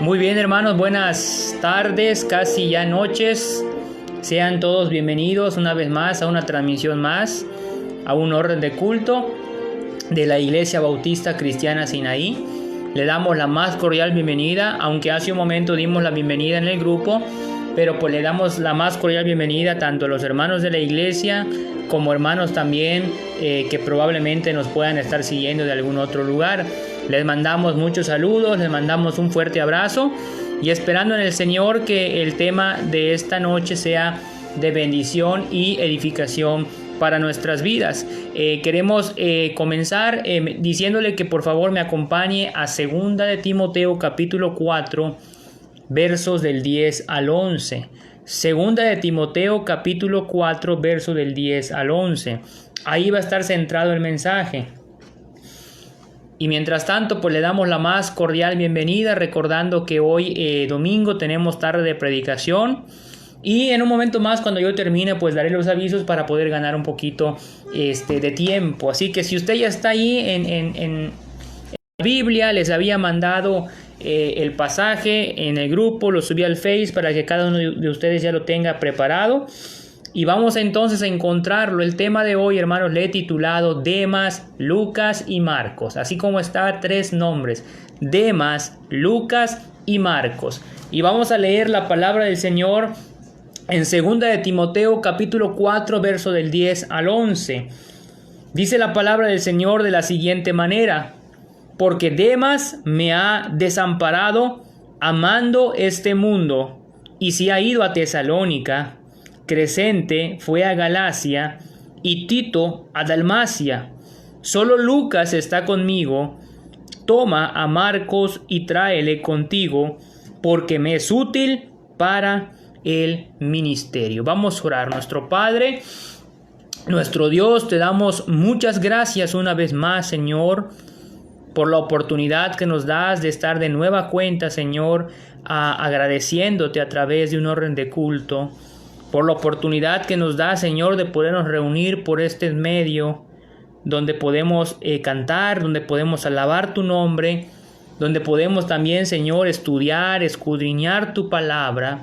Muy bien, hermanos, buenas tardes, casi ya noches. Sean todos bienvenidos una vez más a una transmisión más, a un orden de culto de la Iglesia Bautista Cristiana Sinaí. Le damos la más cordial bienvenida, aunque hace un momento dimos la bienvenida en el grupo, pero pues le damos la más cordial bienvenida tanto a los hermanos de la iglesia como hermanos también que probablemente nos puedan estar siguiendo de algún otro lugar. Les mandamos muchos saludos, les mandamos un fuerte abrazo y esperando en el Señor que el tema de esta noche sea de bendición y edificación para nuestras vidas. Queremos comenzar diciéndole que por favor me acompañe a 2 de Timoteo capítulo 4 versos del 10 al 11. 2 de Timoteo capítulo 4 versos del 10 al 11. Ahí va a estar centrado el mensaje. Y mientras tanto, pues le damos la más cordial bienvenida, recordando que hoy domingo tenemos tarde de predicación. Y en un momento más, cuando yo termine, pues daré los avisos para poder ganar un poquito de tiempo. Así que si usted ya está ahí en la Biblia, les había mandado el pasaje en el grupo, lo subí al Face para que cada uno de ustedes ya lo tenga preparado. Y vamos entonces a encontrarlo. El tema de hoy, hermanos, le he titulado Demas, Lucas y Marcos. Así como está, 3 nombres: Demas, Lucas y Marcos. Y vamos a leer la palabra del Señor en 2 de Timoteo capítulo 4 verso del 10 al 11. Dice la palabra del Señor de la siguiente manera: porque Demas me ha desamparado amando este mundo y se ha ido a Tesalónica. Crescente fue a Galacia y Tito a Dalmacia. Solo Lucas está conmigo. Toma a Marcos y tráele contigo, porque me es útil para el ministerio. Vamos a orar. Nuestro Padre, nuestro Dios, te damos muchas gracias una vez más, Señor, por la oportunidad que nos das de estar de nueva cuenta, Señor, agradeciéndote a través de un orden de culto. por la oportunidad que nos da, Señor, de podernos reunir por este medio, donde podemos cantar, donde podemos alabar tu nombre, donde podemos también, Señor, estudiar, escudriñar tu palabra.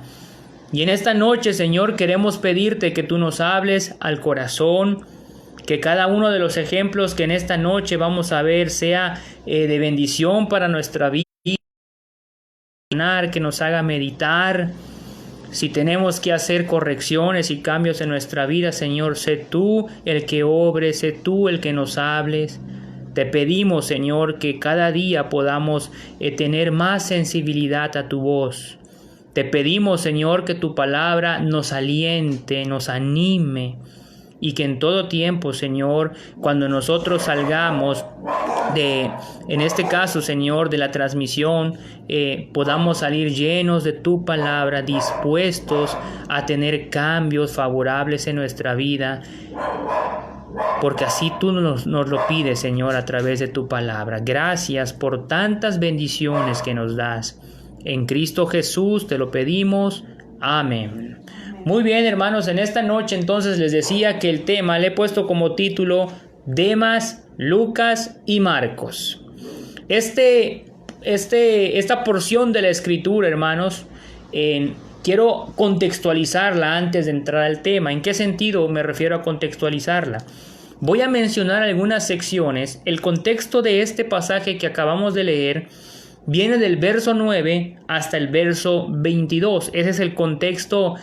Y en esta noche, Señor, queremos pedirte que tú nos hables al corazón, que cada uno de los ejemplos que en esta noche vamos a ver sea de bendición para nuestra vida, que nos haga meditar. Si tenemos que hacer correcciones y cambios en nuestra vida, Señor, sé tú el que obre, sé tú el que nos hables. Te pedimos, Señor, que cada día podamos tener más sensibilidad a tu voz. Te pedimos, Señor, que tu palabra nos aliente, nos anime, y que en todo tiempo, Señor, cuando nosotros salgamos en este caso, Señor, de la transmisión, podamos salir llenos de tu palabra, dispuestos a tener cambios favorables en nuestra vida, porque así tú nos lo pides, Señor, a través de tu palabra. Gracias por tantas bendiciones que nos das. En Cristo Jesús te lo pedimos. Amén. Muy bien, hermanos, en esta noche entonces les decía que el tema le he puesto como título Demas, Lucas y Marcos. Esta porción de la escritura, hermanos, quiero contextualizarla antes de entrar al tema. ¿En qué sentido me refiero a contextualizarla? Voy a mencionar algunas secciones. El contexto de este pasaje que acabamos de leer viene del verso 9 hasta el verso 22. Ese es el contexto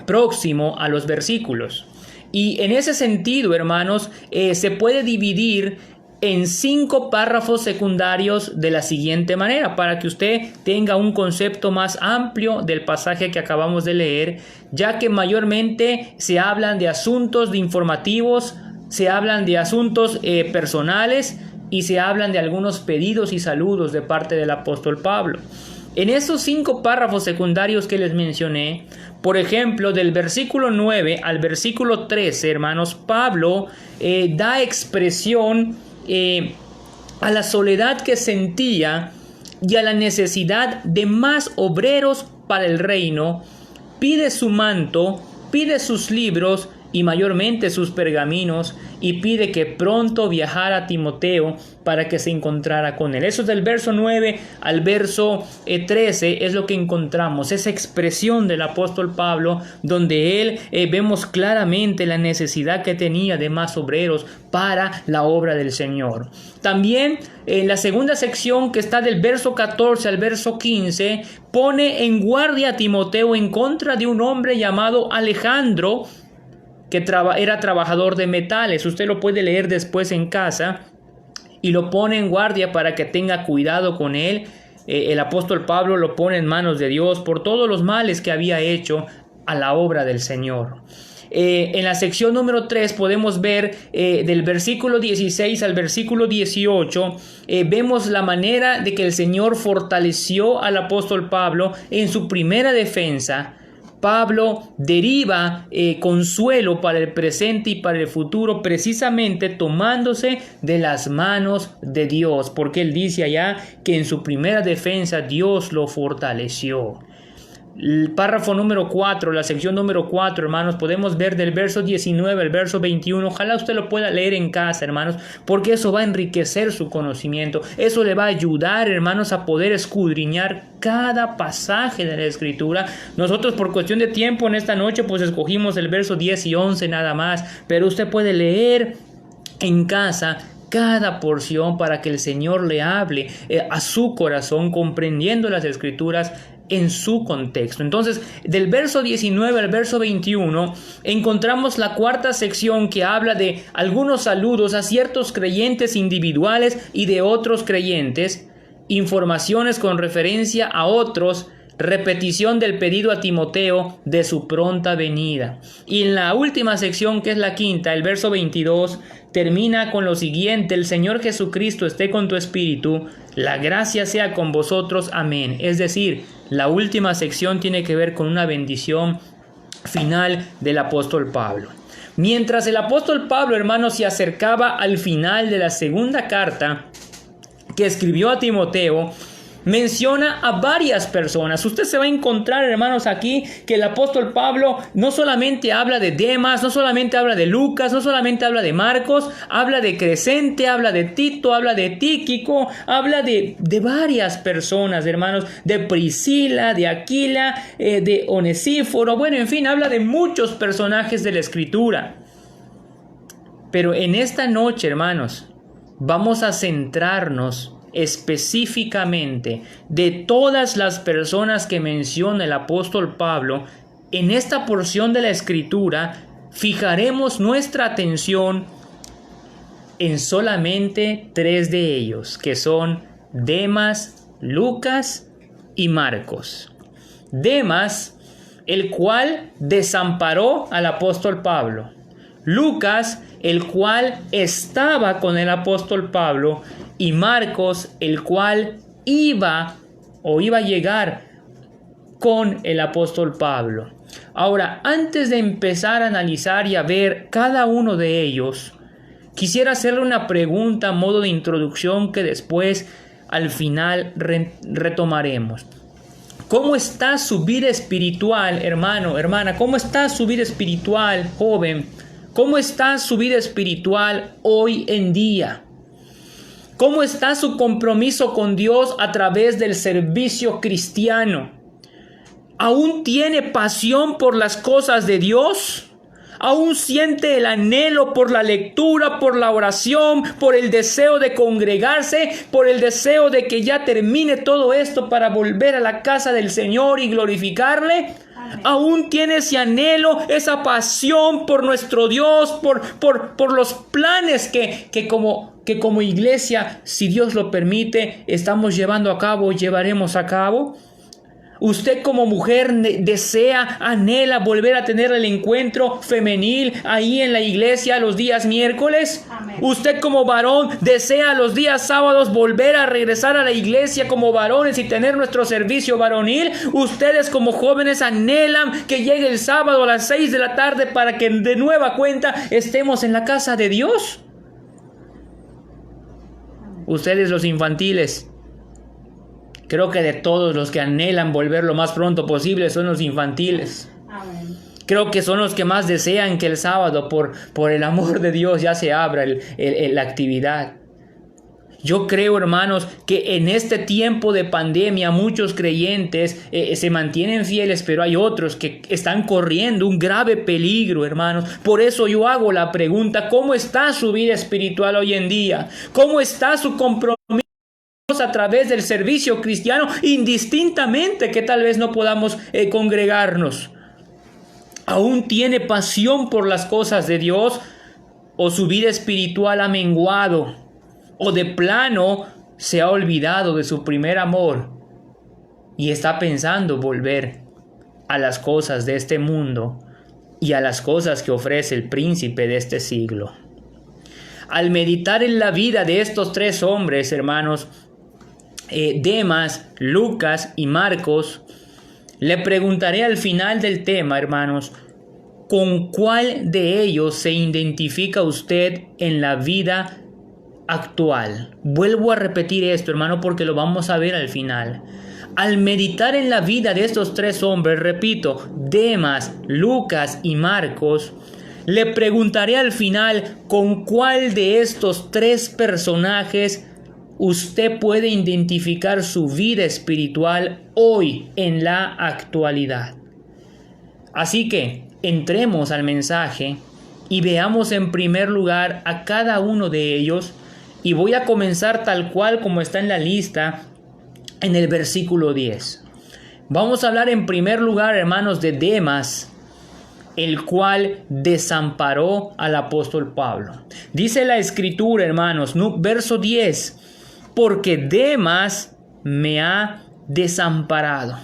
próximo a los versículos. Y en ese sentido, hermanos, se puede dividir en 5 párrafos secundarios de la siguiente manera, para que usted tenga un concepto más amplio del pasaje que acabamos de leer, ya que mayormente se hablan de asuntos informativos, se hablan de asuntos personales, y se hablan de algunos pedidos y saludos de parte del apóstol Pablo. En esos 5 párrafos secundarios que les mencioné, por ejemplo, del versículo 9 al versículo 13, hermanos, Pablo da expresión a la soledad que sentía y a la necesidad de más obreros para el reino. Pide su manto, pide sus libros y mayormente sus pergaminos, y pide que pronto viajara a Timoteo para que se encontrara con él. Eso es del verso 9 al verso 13, es lo que encontramos, esa expresión del apóstol Pablo, donde él vemos claramente la necesidad que tenía de más obreros para la obra del Señor. También en la segunda sección, que está del verso 14 al verso 15, pone en guardia a Timoteo en contra de un hombre llamado Alejandro, que era trabajador de metales. Usted lo puede leer después en casa, y lo pone en guardia para que tenga cuidado con él. El apóstol Pablo lo pone en manos de Dios por todos los males que había hecho a la obra del Señor. En la sección número 3 podemos ver del versículo 16 al versículo 18, vemos la manera de que el Señor fortaleció al apóstol Pablo en su primera defensa. Pablo deriva consuelo para el presente y para el futuro, precisamente tomándose de las manos de Dios, porque él dice allá que en su primera defensa Dios lo fortaleció. El párrafo número 4, la sección número 4, hermanos, podemos ver del verso 19 al verso 21. Ojalá usted lo pueda leer en casa, hermanos, porque eso va a enriquecer su conocimiento. Eso le va a ayudar, hermanos, a poder escudriñar cada pasaje de la Escritura. Nosotros, por cuestión de tiempo, en esta noche, pues escogimos el verso 10 y 11 nada más, pero usted puede leer en casa cada porción para que el Señor le hable a su corazón, comprendiendo las Escrituras en su contexto. Entonces, del verso 19 al verso 21 encontramos la cuarta sección, que habla de algunos saludos a ciertos creyentes individuales y de otros creyentes, informaciones con referencia a otros, repetición del pedido a Timoteo de su pronta venida. Y en la última sección, que es la quinta, el verso 22, termina con lo siguiente: el Señor Jesucristo esté con tu espíritu, la gracia sea con vosotros, amén. Es decir, la última sección tiene que ver con una bendición final del apóstol Pablo. Mientras el apóstol Pablo, hermanos, se acercaba al final de la segunda carta que escribió a Timoteo, menciona a varias personas. Usted se va a encontrar, hermanos, aquí que el apóstol Pablo no solamente habla de Demas, no solamente habla de Lucas, no solamente habla de Marcos, habla de Crescente, habla de Tito, habla de Tíquico, habla de varias personas, hermanos, de Priscila, de Aquila, de Onesíforo, bueno, en fin, habla de muchos personajes de la Escritura. Pero en esta noche, hermanos, vamos a centrarnos específicamente de todas las personas que menciona el apóstol Pablo. En esta porción de la Escritura fijaremos nuestra atención en solamente 3 de ellos, que son Demas, Lucas y Marcos. Demas, el cual desamparó al apóstol Pablo. Lucas, el cual estaba con el apóstol Pablo, y Marcos, el cual iba a llegar con el apóstol Pablo. Ahora, antes de empezar a analizar y a ver cada uno de ellos, quisiera hacerle una pregunta a modo de introducción que después, al final, retomaremos. ¿Cómo está su vida espiritual, hermano, hermana? ¿Cómo está su vida espiritual, joven? ¿Cómo está su vida espiritual hoy en día? ¿Cómo está su compromiso con Dios a través del servicio cristiano? ¿Aún tiene pasión por las cosas de Dios? ¿Aún siente el anhelo por la lectura, por la oración, por el deseo de congregarse, por el deseo de que ya termine todo esto para volver a la casa del Señor y glorificarle? Amén. ¿Aún tiene ese anhelo, esa pasión por nuestro Dios, por los planes que como iglesia, si Dios lo permite, estamos llevando a cabo, llevaremos a cabo? Usted como mujer desea, anhela volver a tener el encuentro femenil ahí en la iglesia los días miércoles. Amén. Usted como varón desea los días sábados volver a regresar a la iglesia como varones y tener nuestro servicio varonil. Ustedes como jóvenes anhelan que llegue el sábado a las 6 de la tarde para que de nueva cuenta estemos en la casa de Dios. Ustedes los infantiles, creo que de todos los que anhelan volver lo más pronto posible son los infantiles. Amén. Creo que son los que más desean que el sábado, por el amor de Dios, ya se abra la actividad. Yo creo, hermanos, que en este tiempo de pandemia muchos creyentes se mantienen fieles, pero hay otros que están corriendo un grave peligro, hermanos. Por eso yo hago la pregunta: ¿cómo está su vida espiritual hoy en día? ¿Cómo está su compromiso a través del servicio cristiano, indistintamente que tal vez no podamos congregarnos? ¿Aún tiene pasión por las cosas de Dios? ¿O su vida espiritual ha menguado? ¿O de plano se ha olvidado de su primer amor y está pensando volver a las cosas de este mundo y a las cosas que ofrece el príncipe de este siglo? Al meditar en la vida de estos 3 hombres, hermanos, Demas, Lucas y Marcos, le preguntaré al final del tema, hermanos, ¿con cuál de ellos se identifica usted en la vida actual? Vuelvo a repetir esto, hermano, porque lo vamos a ver al final. Al meditar en la vida de estos 3 hombres, repito, Demas, Lucas y Marcos, le preguntaré al final con cuál de estos 3 personajes usted puede identificar su vida espiritual hoy en la actualidad. Así que entremos al mensaje y veamos en primer lugar a cada uno de ellos, y voy a comenzar tal cual como está en la lista en el versículo 10. Vamos a hablar en primer lugar, hermanos, de Demas, el cual desamparó al apóstol Pablo. Dice la escritura, hermanos, verso 10: porque Demas me ha desamparado.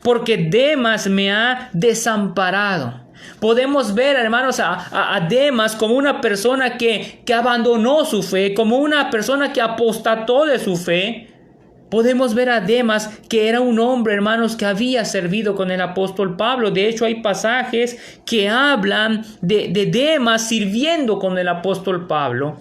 Porque Demas me ha desamparado. Podemos ver, hermanos, a Demas como una persona que abandonó su fe, como una persona que apostató de su fe. Podemos ver a Demas que era un hombre, hermanos, que había servido con el apóstol Pablo. De hecho, hay pasajes que hablan de Demas sirviendo con el apóstol Pablo.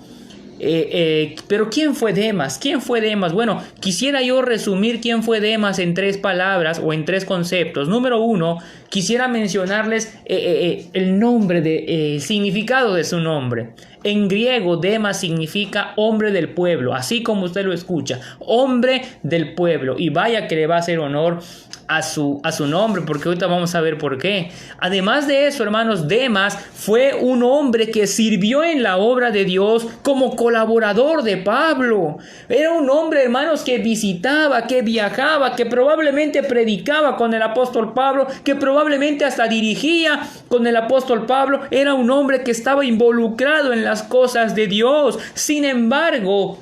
Pero ¿quién fue Demas? ¿Quién fue Demas? Bueno, quisiera yo resumir quién fue Demas en 3 palabras o en 3 conceptos. Número 1, quisiera mencionarles el nombre, el significado de su nombre. En griego, Demas significa hombre del pueblo, así como usted lo escucha, hombre del pueblo. Y vaya que le va a hacer honor a su nombre, porque ahorita vamos a ver por qué. Además de eso, hermanos, Demas fue un hombre que sirvió en la obra de Dios como colaborador de Pablo. Era un hombre, hermanos, que visitaba, que viajaba, que probablemente predicaba con el apóstol Pablo, que probablemente hasta dirigía con el apóstol Pablo. Era un hombre que estaba involucrado en las cosas de Dios. Sin embargo,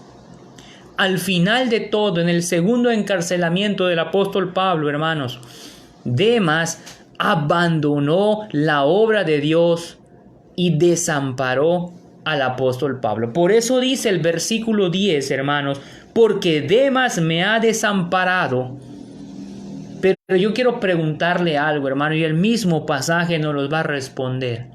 al final de todo, en el segundo encarcelamiento del apóstol Pablo, hermanos, Demas abandonó la obra de Dios y desamparó al apóstol Pablo. Por eso dice el versículo 10, hermanos, porque Demas me ha desamparado. Pero yo quiero preguntarle algo, hermano, y el mismo pasaje nos los va a responder.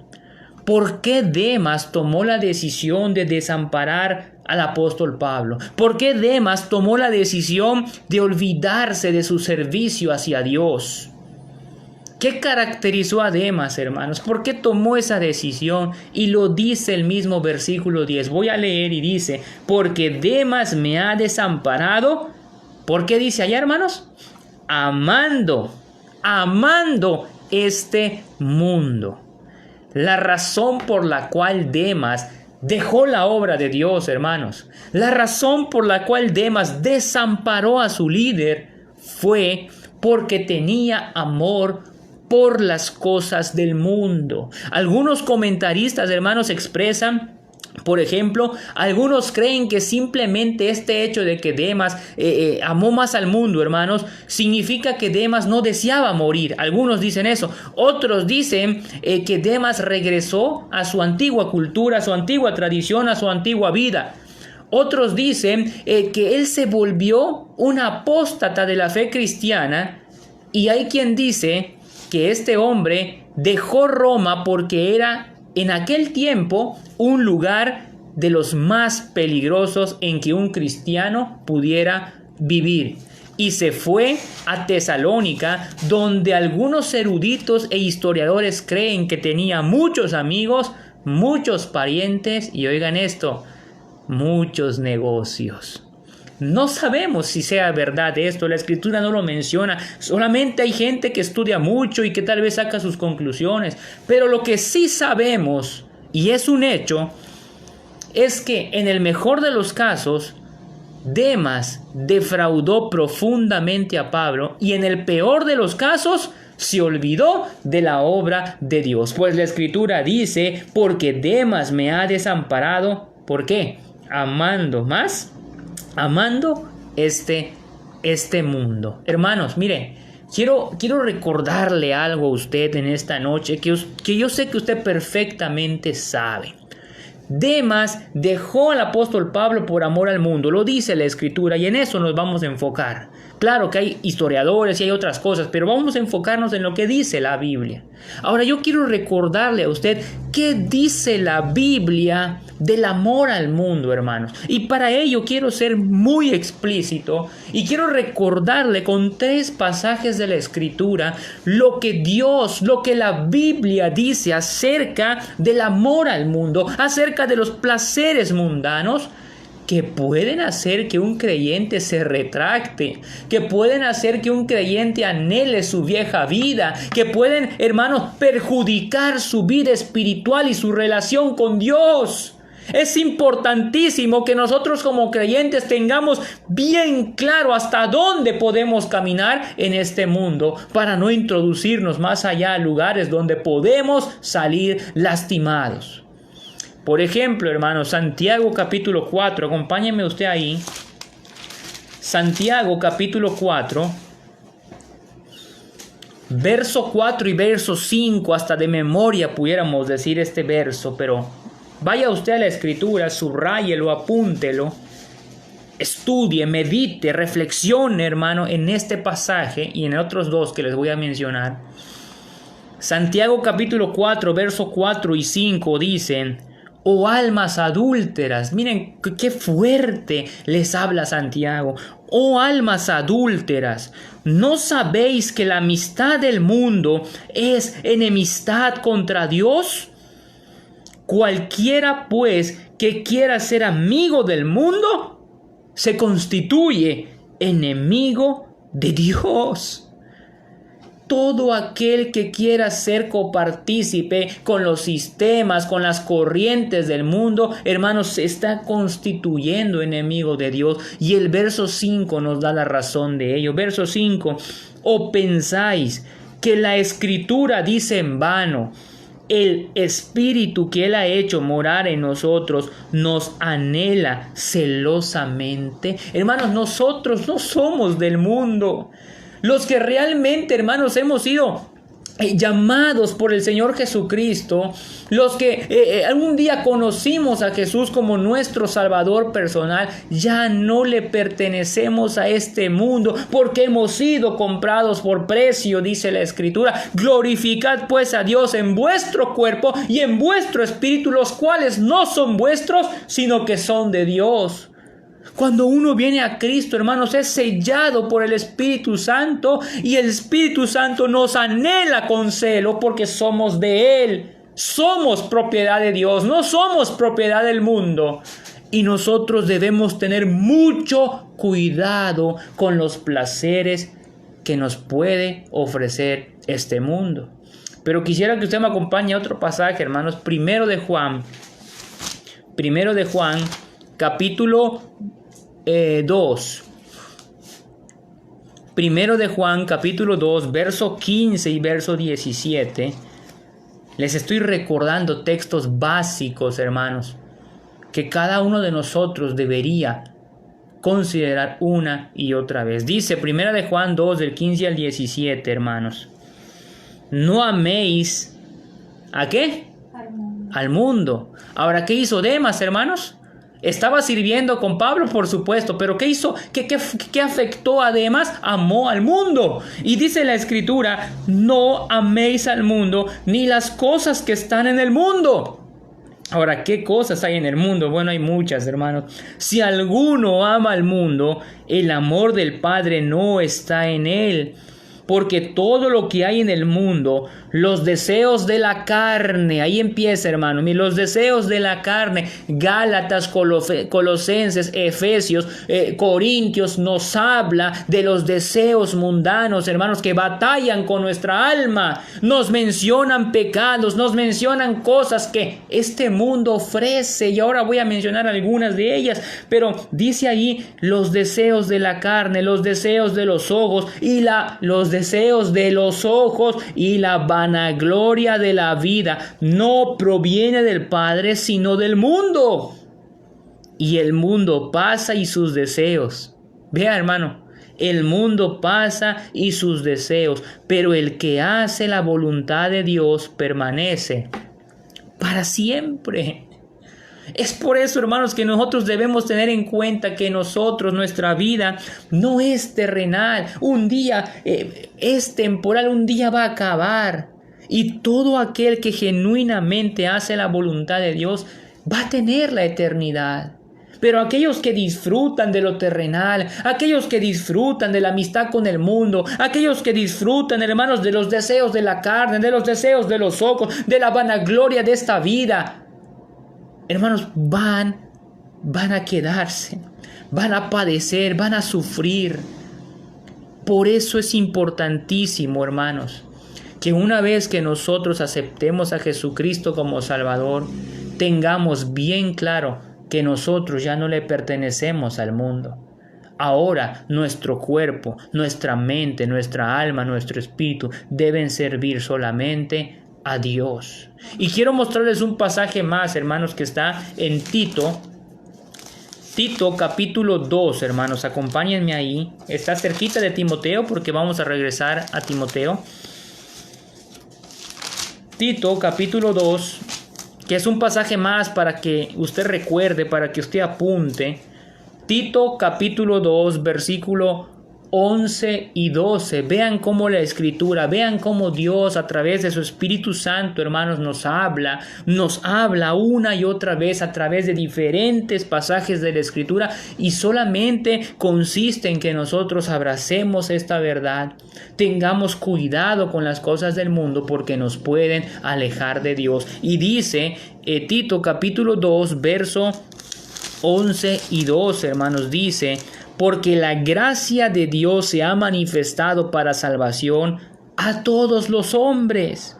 ¿Por qué Demas tomó la decisión de desamparar al apóstol Pablo? ¿Por qué Demas tomó la decisión de olvidarse de su servicio hacia Dios? ¿Qué caracterizó a Demas, hermanos? ¿Por qué tomó esa decisión? Y lo dice el mismo versículo 10. Voy a leer y dice, porque Demas me ha desamparado. ¿Por qué dice allá, hermanos? Amando este mundo. La razón por la cual Demas dejó la obra de Dios, hermanos, la razón por la cual Demas desamparó a su líder fue porque tenía amor por las cosas del mundo. Algunos comentaristas, hermanos, expresan, por ejemplo, algunos creen que simplemente este hecho de que Demas amó más al mundo, hermanos, significa que Demas no deseaba morir. Algunos dicen eso. Otros dicen que Demas regresó a su antigua cultura, a su antigua tradición, a su antigua vida. Otros dicen que él se volvió un apóstata de la fe cristiana, y hay quien dice que este hombre dejó Roma porque era en aquel tiempo un lugar de los más peligrosos en que un cristiano pudiera vivir. Y se fue a Tesalónica, donde algunos eruditos e historiadores creen que tenía muchos amigos, muchos parientes y, oigan esto, muchos negocios. No sabemos si sea verdad esto, la escritura no lo menciona, solamente hay gente que estudia mucho y que tal vez saca sus conclusiones, pero lo que sí sabemos, y es un hecho, es que en el mejor de los casos, Demas defraudó profundamente a Pablo, y en el peor de los casos, se olvidó de la obra de Dios. Pues la escritura dice, porque Demas me ha desamparado, ¿por qué? Amando este mundo. Hermanos, mire, quiero recordarle algo a usted en esta noche que yo sé que usted perfectamente sabe. Demas dejó al apóstol Pablo por amor al mundo, lo dice la escritura, y en eso nos vamos a enfocar. Claro que hay historiadores y hay otras cosas, pero vamos a enfocarnos en lo que dice la Biblia. Ahora yo quiero recordarle a usted qué dice la Biblia del amor al mundo, hermanos. Y para ello quiero ser muy explícito y quiero recordarle con 3 pasajes de la escritura lo que Dios, lo que la Biblia dice acerca del amor al mundo, acerca de los placeres mundanos, que pueden hacer que un creyente se retracte, que pueden hacer que un creyente anhele su vieja vida, que pueden, hermanos, perjudicar su vida espiritual y su relación con Dios. Es importantísimo que nosotros como creyentes tengamos bien claro hasta dónde podemos caminar en este mundo para no introducirnos más allá a lugares donde podemos salir lastimados. Por ejemplo, hermanos, Santiago capítulo 4, acompáñenme usted ahí. Santiago capítulo 4, verso 4 y verso 5, hasta de memoria pudiéramos decir este verso, pero vaya usted a la escritura, subráyelo, apúntelo, estudie, medite, reflexione, hermano, en este pasaje y en otros 2 que les voy a mencionar. Santiago capítulo 4, verso 4 y 5 dicen: oh almas adúlteras. Miren qué fuerte les habla Santiago. Oh almas adúlteras, ¿no sabéis que la amistad del mundo es enemistad contra Dios? Cualquiera pues que quiera ser amigo del mundo se constituye enemigo de Dios. Todo aquel que quiera ser copartícipe con los sistemas, con las corrientes del mundo, hermanos, se está constituyendo enemigo de Dios. Y el verso 5 nos da la razón de ello. Verso 5, ¿o pensáis que la Escritura dice en vano? El Espíritu que Él ha hecho morar en nosotros nos anhela celosamente. Hermanos, nosotros no somos del mundo. Los que realmente, hermanos, hemos sido llamados por el Señor Jesucristo, los que algún día conocimos a Jesús como nuestro Salvador personal, ya no le pertenecemos a este mundo, porque hemos sido comprados por precio, dice la Escritura. Glorificad pues a Dios en vuestro cuerpo y en vuestro espíritu, los cuales no son vuestros, sino que son de Dios. Cuando uno viene a Cristo, hermanos, es sellado por el Espíritu Santo, y el Espíritu Santo nos anhela con celo porque somos de Él. Somos propiedad de Dios, no somos propiedad del mundo. Y nosotros debemos tener mucho cuidado con los placeres que nos puede ofrecer este mundo. Pero quisiera que usted me acompañe a otro pasaje, hermanos. Primero de Juan, capítulo 2. Primero de Juan, capítulo 2, verso 15 y verso 17. Les estoy recordando textos básicos, hermanos, que cada uno de nosotros debería considerar una y otra vez. Dice Primera de Juan 2, del 15 al 17, hermanos. No améis, ¿a qué? Al mundo. Ahora, ¿qué hizo Demas, hermanos? Estaba sirviendo con Pablo, por supuesto, pero ¿qué hizo? ¿Qué afectó a Demas? Amó al mundo. Y dice la Escritura, no améis al mundo ni las cosas que están en el mundo. Ahora, ¿qué cosas hay en el mundo? Bueno, hay muchas, hermanos. Si alguno ama al mundo, el amor del Padre no está en él. Porque todo lo que hay en el mundo, los deseos de la carne, ahí empieza, hermano, los deseos de la carne, Gálatas, Colosenses, Efesios, Corintios, nos habla de los deseos mundanos, hermanos, que batallan con nuestra alma. Nos mencionan pecados, nos mencionan cosas que este mundo ofrece, y ahora voy a mencionar algunas de ellas, pero dice ahí los deseos de la carne, los deseos de los ojos y los deseos de los ojos y la vanagloria de la vida no proviene del Padre, sino del mundo. Y el mundo pasa y sus deseos. Vea, hermano, el mundo pasa y sus deseos, pero el que hace la voluntad de Dios permanece para siempre. Es por eso, hermanos, que nosotros debemos tener en cuenta que nuestra vida no es terrenal. Un día es temporal, un día va a acabar. Y todo aquel que genuinamente hace la voluntad de Dios va a tener la eternidad. Pero aquellos que disfrutan de lo terrenal, aquellos que disfrutan de la amistad con el mundo, aquellos que disfrutan, hermanos, de los deseos de la carne, de los deseos de los ojos, de la vanagloria de esta vida, hermanos, van a quedarse, van a padecer, van a sufrir. Por eso es importantísimo, hermanos, que una vez que nosotros aceptemos a Jesucristo como Salvador, tengamos bien claro que nosotros ya no le pertenecemos al mundo. Ahora nuestro cuerpo, nuestra mente, nuestra alma, nuestro espíritu deben servir solamente a Dios. Y quiero mostrarles un pasaje más, hermanos, que está en Tito capítulo 2, hermanos, acompáñenme ahí. Está cerquita de Timoteo porque vamos a regresar a Timoteo. Tito capítulo 2, que es un pasaje más para que usted recuerde, para que usted apunte. Tito capítulo 2, versículo 11 y 12. Vean cómo la Escritura, vean cómo Dios a través de su Espíritu Santo, hermanos, nos habla una y otra vez a través de diferentes pasajes de la Escritura, y solamente consiste en que nosotros abracemos esta verdad, tengamos cuidado con las cosas del mundo porque nos pueden alejar de Dios. Y dice Tito capítulo 2, verso 11 y 12, hermanos, dice: porque la gracia de Dios se ha manifestado para salvación a todos los hombres,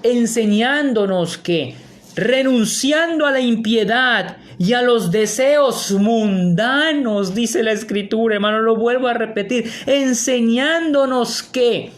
enseñándonos que, renunciando a la impiedad y a los deseos mundanos, dice la Escritura, hermano, lo vuelvo a repetir, enseñándonos que,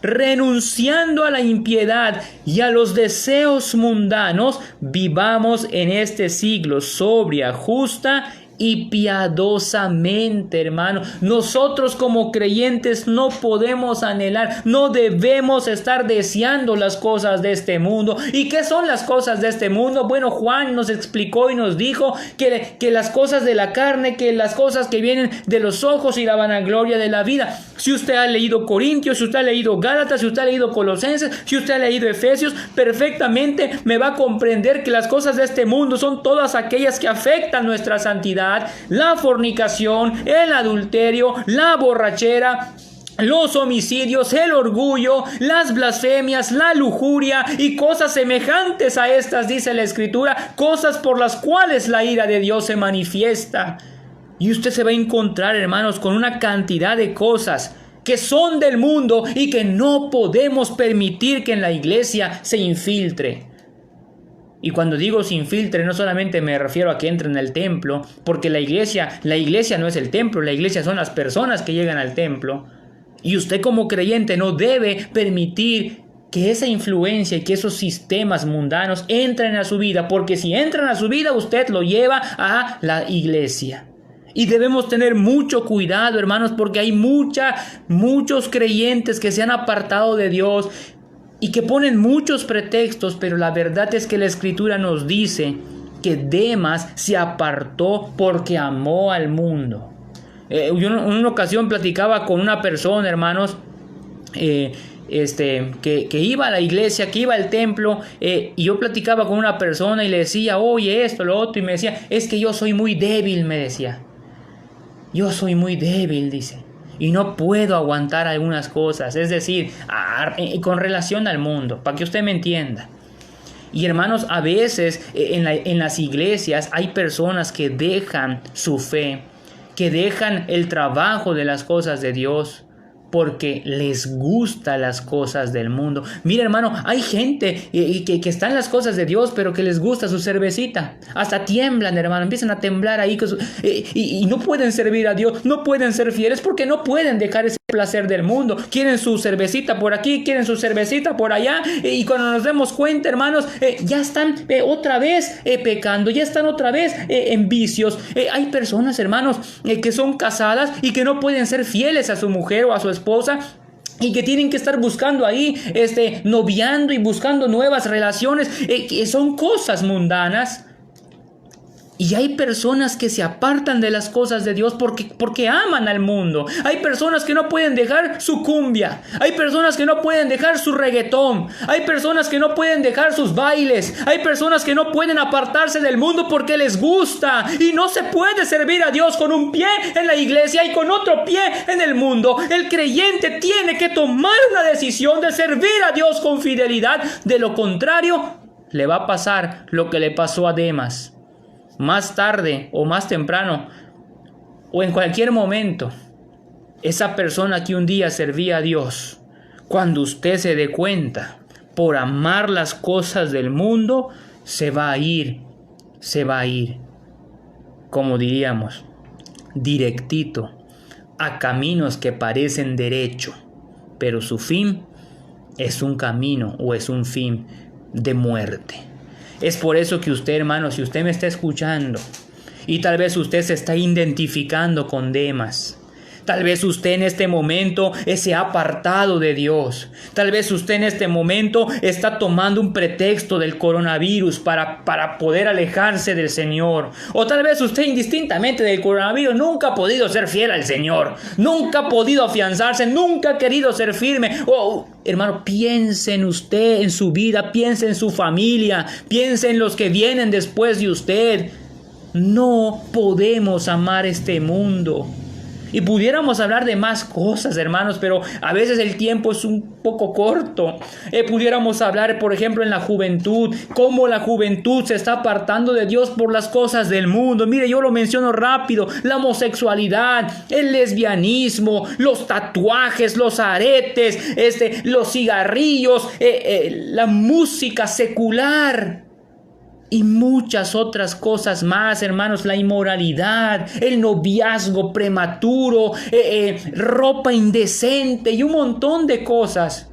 renunciando a la impiedad y a los deseos mundanos, vivamos en este siglo sobria, justa y piadosamente, hermano. Nosotros como creyentes no podemos anhelar, no debemos estar deseando las cosas de este mundo. ¿Y qué son las cosas de este mundo? Bueno, Juan nos explicó y nos dijo que las cosas de la carne, que las cosas que vienen de los ojos y la vanagloria de la vida. Si usted ha leído Corintios, si usted ha leído Gálatas, si usted ha leído Colosenses, si usted ha leído Efesios, perfectamente me va a comprender que las cosas de este mundo son todas aquellas que afectan nuestra santidad, la fornicación, el adulterio, la borrachera, los homicidios, el orgullo, las blasfemias, la lujuria y cosas semejantes a estas, dice la Escritura, cosas por las cuales la ira de Dios se manifiesta. Y usted se va a encontrar, hermanos, con una cantidad de cosas que son del mundo y que no podemos permitir que en la iglesia se infiltre. Y cuando digo se infiltre, no solamente me refiero a que entre en el templo, porque la iglesia no es el templo, la iglesia son las personas que llegan al templo. Y usted como creyente no debe permitir que esa influencia y que esos sistemas mundanos entren a su vida, porque si entran a su vida, usted lo lleva a la iglesia. Y debemos tener mucho cuidado, hermanos, porque hay muchos creyentes que se han apartado de Dios y que ponen muchos pretextos, pero la verdad es que la Escritura nos dice que Demas se apartó porque amó al mundo. Yo en una ocasión platicaba con una persona, hermanos, que iba a la iglesia, que iba al templo, y yo platicaba con una persona y le decía, oye, esto, lo otro, y me decía, es que yo soy muy débil, me decía. Yo soy muy débil, dice, y no puedo aguantar algunas cosas, es decir, con relación al mundo, para que usted me entienda. Y hermanos, a veces en las iglesias hay personas que dejan su fe, que dejan el trabajo de las cosas de Dios, porque les gustan las cosas del mundo. Mira, hermano, hay gente que está en las cosas de Dios, pero que les gusta su cervecita. Hasta tiemblan, hermano, empiezan a temblar ahí y no pueden servir a Dios, no pueden ser fieles porque no pueden dejar ese placer del mundo. Quieren su cervecita por aquí, quieren su cervecita por allá, y cuando nos demos cuenta, hermanos, ya están otra vez pecando, ya están otra vez en vicios. Hay personas, hermanos, que son casadas y que no pueden ser fieles a su mujer o a su esposa, y que tienen que estar buscando ahí, noviando y buscando nuevas relaciones, que son cosas mundanas. Y hay personas que se apartan de las cosas de Dios porque aman al mundo. Hay personas que no pueden dejar su cumbia. Hay personas que no pueden dejar su reggaetón. Hay personas que no pueden dejar sus bailes. Hay personas que no pueden apartarse del mundo porque les gusta. Y no se puede servir a Dios con un pie en la iglesia y con otro pie en el mundo. El creyente tiene que tomar una decisión de servir a Dios con fidelidad. De lo contrario, le va a pasar lo que le pasó a Demas. Más tarde o más temprano o en cualquier momento, esa persona que un día servía a Dios, cuando usted se dé cuenta, por amar las cosas del mundo, se va a ir, como diríamos, directito, a caminos que parecen derecho, pero su fin es un camino o es un fin de muerte. Es por eso que usted, hermano, si usted me está escuchando y tal vez usted se está identificando con Demas, Tal vez usted en este momento se ha apartado de Dios. Tal vez usted en este momento está tomando un pretexto del coronavirus para poder alejarse del Señor. O tal vez usted indistintamente del coronavirus nunca ha podido ser fiel al Señor. Nunca ha podido afianzarse, nunca ha querido ser firme. Hermano, piense en usted, en su vida, piense en su familia, piense en los que vienen después de usted. No podemos amar este mundo. Y pudiéramos hablar de más cosas, hermanos, pero a veces el tiempo es un poco corto. Pudiéramos hablar, por ejemplo, en la juventud, cómo la juventud se está apartando de Dios por las cosas del mundo. Mire, yo lo menciono rápido: la homosexualidad, el lesbianismo, los tatuajes, los aretes, los cigarrillos, la música secular. Y muchas otras cosas más, hermanos: la inmoralidad, el noviazgo prematuro, ropa indecente y un montón de cosas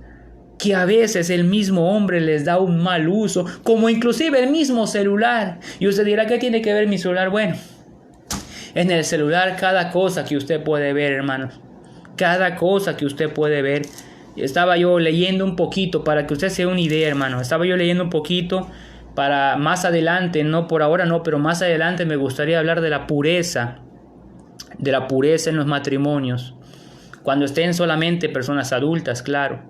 que a veces el mismo hombre les da un mal uso, como inclusive el mismo celular. Y usted dirá: ¿qué tiene que ver mi celular? Bueno, en el celular cada cosa que usted puede ver, hermanos, cada cosa que usted puede ver. Estaba yo leyendo un poquito para que usted se dé una idea, hermano. Estaba yo leyendo un poquito para más adelante, no por ahora no, pero más adelante me gustaría hablar de la pureza en los matrimonios, cuando estén solamente personas adultas, claro.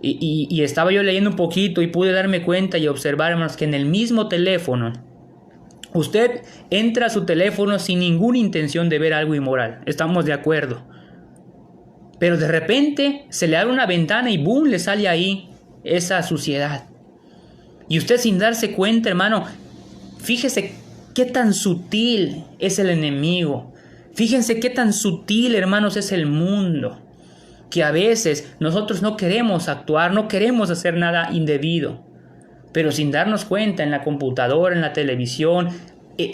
Y estaba yo leyendo un poquito y pude darme cuenta y observar, hermanos, que en el mismo teléfono, usted entra a su teléfono sin ninguna intención de ver algo inmoral, estamos de acuerdo, pero de repente se le abre una ventana y ¡boom!, le sale ahí esa suciedad. Y usted, sin darse cuenta, hermano, fíjese qué tan sutil es el enemigo. Fíjense qué tan sutil, hermanos, es el mundo. Que a veces nosotros no queremos actuar, no queremos hacer nada indebido. Pero sin darnos cuenta, en la computadora, en la televisión,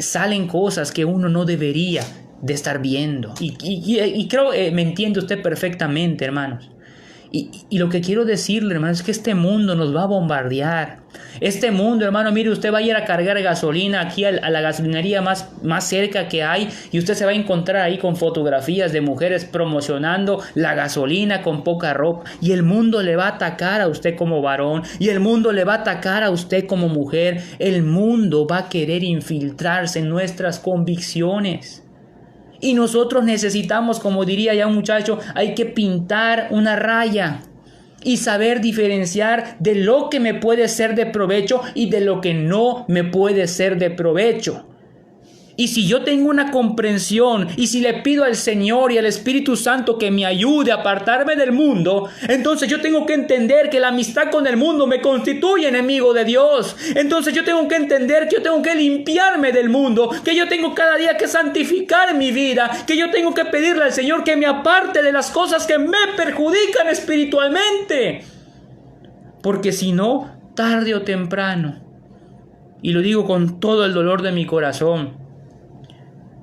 salen cosas que uno no debería de estar viendo. Y creo me entiende usted perfectamente, hermanos. Y lo que quiero decirle, hermano, es que este mundo nos va a bombardear. Este mundo, hermano, mire, usted va a ir a cargar gasolina aquí a la gasolinería más cerca que hay, y usted se va a encontrar ahí con fotografías de mujeres promocionando la gasolina con poca ropa. Y el mundo le va a atacar a usted como varón, y el mundo le va a atacar a usted como mujer. El mundo va a querer infiltrarse en nuestras convicciones. Y nosotros necesitamos, como diría ya un muchacho, hay que pintar una raya y saber diferenciar de lo que me puede ser de provecho y de lo que no me puede ser de provecho. Y si yo tengo una comprensión, y si le pido al Señor y al Espíritu Santo que me ayude a apartarme del mundo, entonces yo tengo que entender que la amistad con el mundo me constituye enemigo de Dios. Entonces yo tengo que entender que yo tengo que limpiarme del mundo, que yo tengo cada día que santificar mi vida, que yo tengo que pedirle al Señor que me aparte de las cosas que me perjudican espiritualmente. Porque si no, tarde o temprano, y lo digo con todo el dolor de mi corazón,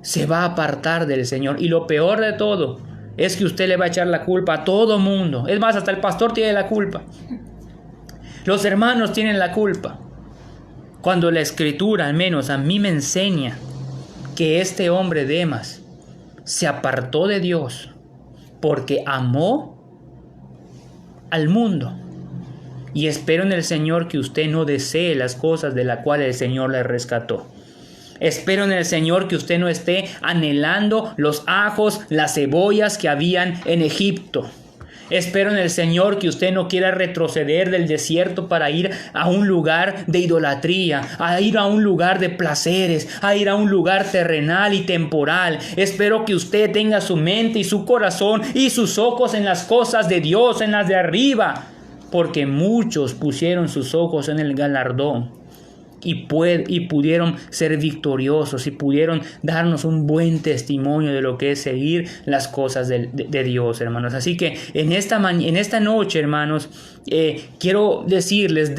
se va a apartar del Señor. Y lo peor de todo es que usted le va a echar la culpa a todo mundo. Es más, hasta el pastor tiene la culpa. Los hermanos tienen la culpa. Cuando la Escritura, al menos a mí, me enseña que este hombre Demas se apartó de Dios porque amó al mundo. Y espero en el Señor que usted no desee las cosas de las cuales el Señor le rescató. Espero en el Señor que usted no esté anhelando los ajos, las cebollas que habían en Egipto. Espero en el Señor que usted no quiera retroceder del desierto para ir a un lugar de idolatría, a ir a un lugar de placeres, a ir a un lugar terrenal y temporal. Espero que usted tenga su mente y su corazón y sus ojos en las cosas de Dios, en las de arriba, porque muchos pusieron sus ojos en el galardón. Y pudieron ser victoriosos y pudieron darnos un buen testimonio de lo que es seguir las cosas de Dios, hermanos. Así que en esta noche, hermanos, quiero decirles,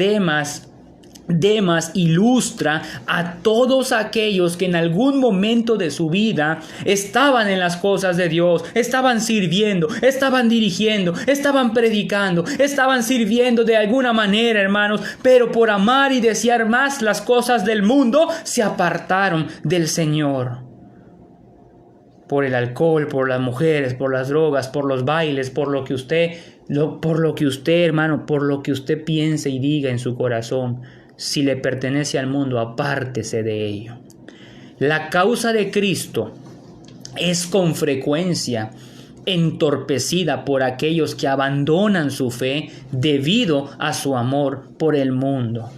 Demas ilustra a todos aquellos que en algún momento de su vida estaban en las cosas de Dios, estaban sirviendo, estaban dirigiendo, estaban predicando, estaban sirviendo de alguna manera, hermanos, pero por amar y desear más las cosas del mundo, se apartaron del Señor. por el alcohol, por las mujeres, por las drogas, por los bailes, por lo que usted, hermano, por lo que usted piense y diga en su corazón. Si le pertenece al mundo, apártese de ello. La causa de Cristo es con frecuencia entorpecida por aquellos que abandonan su fe debido a su amor por el mundo.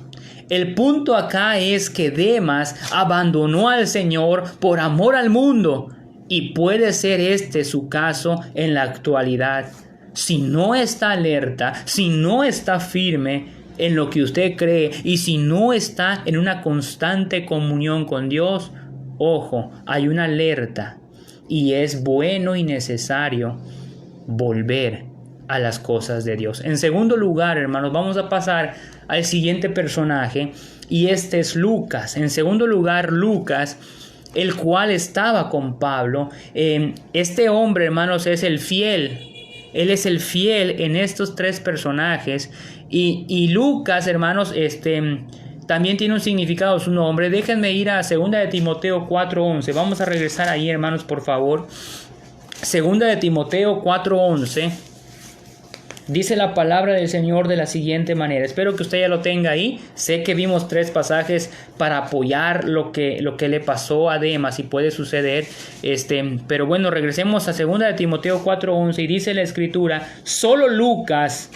El punto acá es que Demas abandonó al Señor por amor al mundo, y puede ser este su caso en la actualidad. Si no está alerta, si no está firme en lo que usted cree y si no está en una constante comunión con Dios, ojo, hay una alerta y es bueno y necesario volver a las cosas de Dios. En segundo lugar, hermanos, vamos a pasar al siguiente personaje y este es Lucas. En segundo lugar, Lucas, el cual estaba con Pablo. Este hombre, hermanos, es el fiel. Él es el fiel en estos tres personajes. Y Lucas, hermanos, también tiene un significado su nombre. Déjenme ir a 2 de Timoteo 4:11. Vamos a regresar ahí, hermanos, por favor. 2 de Timoteo 4:11. Dice la palabra del Señor de la siguiente manera. Espero que usted ya lo tenga ahí. Sé que vimos 3 pasajes para apoyar lo que le pasó a Demas y puede suceder. Pero bueno, regresemos a 2 de Timoteo 4:11 y dice la Escritura: solo Lucas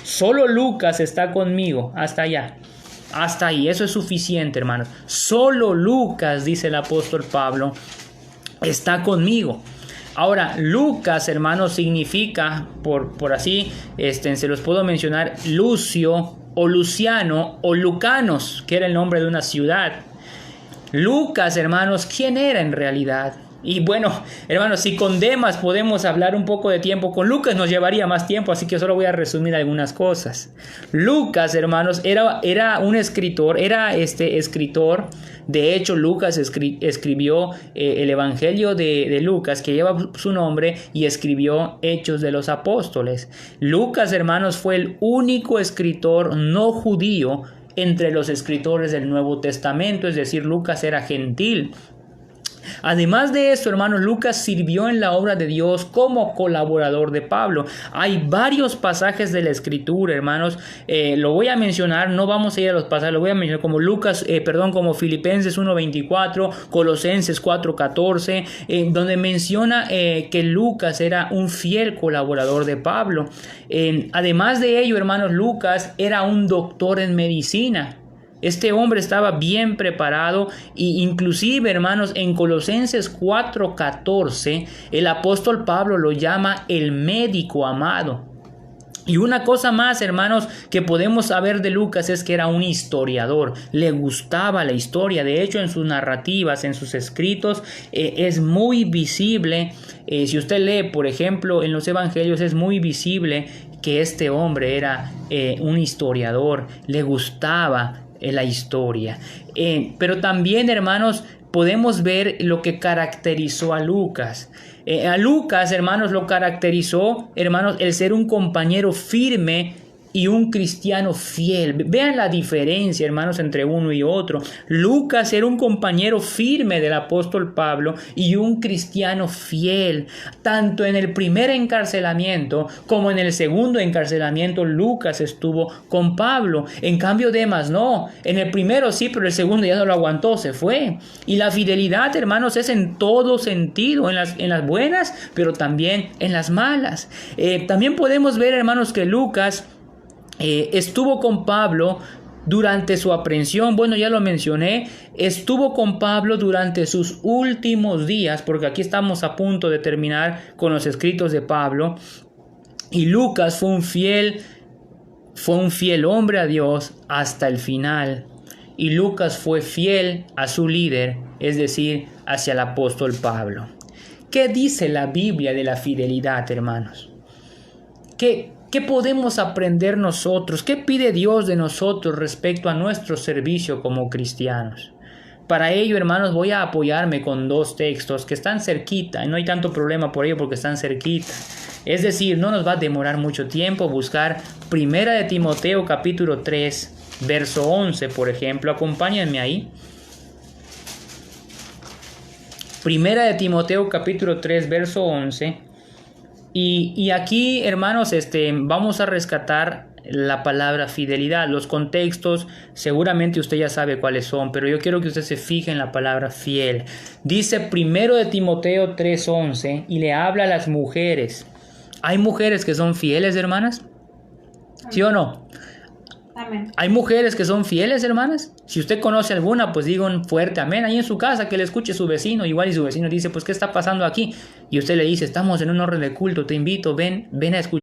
está conmigo. Hasta allá. Hasta ahí. Eso es suficiente, hermanos. Solo Lucas, dice el apóstol Pablo, está conmigo. Ahora, Lucas, hermanos, significa, por así, se los puedo mencionar, Lucio, o Luciano, o Lucanos, que era el nombre de una ciudad. Lucas, hermanos, ¿quién era en realidad? Y bueno, hermanos, si con Demas podemos hablar un poco de tiempo, con Lucas nos llevaría más tiempo, así que solo voy a resumir algunas cosas. Lucas, hermanos, era un escritor, escritor. De hecho, Lucas escribió el Evangelio de Lucas, que lleva su nombre, y escribió Hechos de los Apóstoles. Lucas, hermanos, fue el único escritor no judío entre los escritores del Nuevo Testamento, es decir, Lucas era gentil. Además de eso, hermanos, Lucas sirvió en la obra de Dios como colaborador de Pablo. Hay varios pasajes de la Escritura, hermanos. Lo voy a mencionar, no vamos a ir a los pasajes, lo voy a mencionar como Filipenses 1:24, Colosenses 4:14, donde menciona que Lucas era un fiel colaborador de Pablo. Además de ello, hermanos, Lucas era un doctor en medicina. Este hombre estaba bien preparado e inclusive, hermanos, en Colosenses 4:14, el apóstol Pablo lo llama el médico amado. Y una cosa más, hermanos, que podemos saber de Lucas es que era un historiador. Le gustaba la historia. De hecho, en sus narrativas, en sus escritos, es muy visible. Si usted lee, por ejemplo, en los evangelios, es muy visible que este hombre era un historiador. Le gustaba la historia. Pero también, hermanos, podemos ver lo que caracterizó a Lucas. A Lucas, hermanos, lo caracterizó, hermanos, el ser un compañero firme y un cristiano fiel. Vean la diferencia, hermanos, entre uno y otro. Lucas era un compañero firme del apóstol Pablo y un cristiano fiel. Tanto en el primer encarcelamiento como en el segundo encarcelamiento, Lucas estuvo con Pablo. En cambio, Demas no. En el primero sí, pero el segundo ya no lo aguantó, se fue. Y la fidelidad, hermanos, es en todo sentido, en las buenas, pero también en las malas. También podemos ver, hermanos, que Lucas estuvo con Pablo durante su aprehensión. Bueno, ya lo mencioné. Estuvo con Pablo durante sus últimos días, porque aquí estamos a punto de terminar con los escritos de Pablo. Y Lucas fue un fiel hombre a Dios hasta el final. Y Lucas fue fiel a su líder, es decir, hacia el apóstol Pablo. ¿Qué dice la Biblia de la fidelidad, hermanos? ¿Qué podemos aprender nosotros? ¿Qué pide Dios de nosotros respecto a nuestro servicio como cristianos? Para ello, hermanos, voy a apoyarme con 2 textos que están cerquita. Y no hay tanto problema por ello porque están cerquita. Es decir, no nos va a demorar mucho tiempo buscar 1 de Timoteo capítulo 3, verso 11, por ejemplo. Acompáñenme ahí. Primera de Timoteo capítulo 3 verso 11. Y aquí, hermanos, vamos a rescatar la palabra fidelidad. Los contextos seguramente usted ya sabe cuáles son, pero yo quiero que usted se fije en la palabra fiel. Dice primero de Timoteo 3:11 y le habla a las mujeres. ¿Hay mujeres que son fieles, hermanas? ¿Sí o no? Amén. ¿Hay mujeres que son fieles, hermanas? Si usted conoce alguna, pues diga un fuerte amén. Ahí en su casa, que le escuche su vecino. Igual y su vecino dice, pues, ¿qué está pasando aquí? Y usted le dice, estamos en un orden de culto, te invito, ven a escuchar.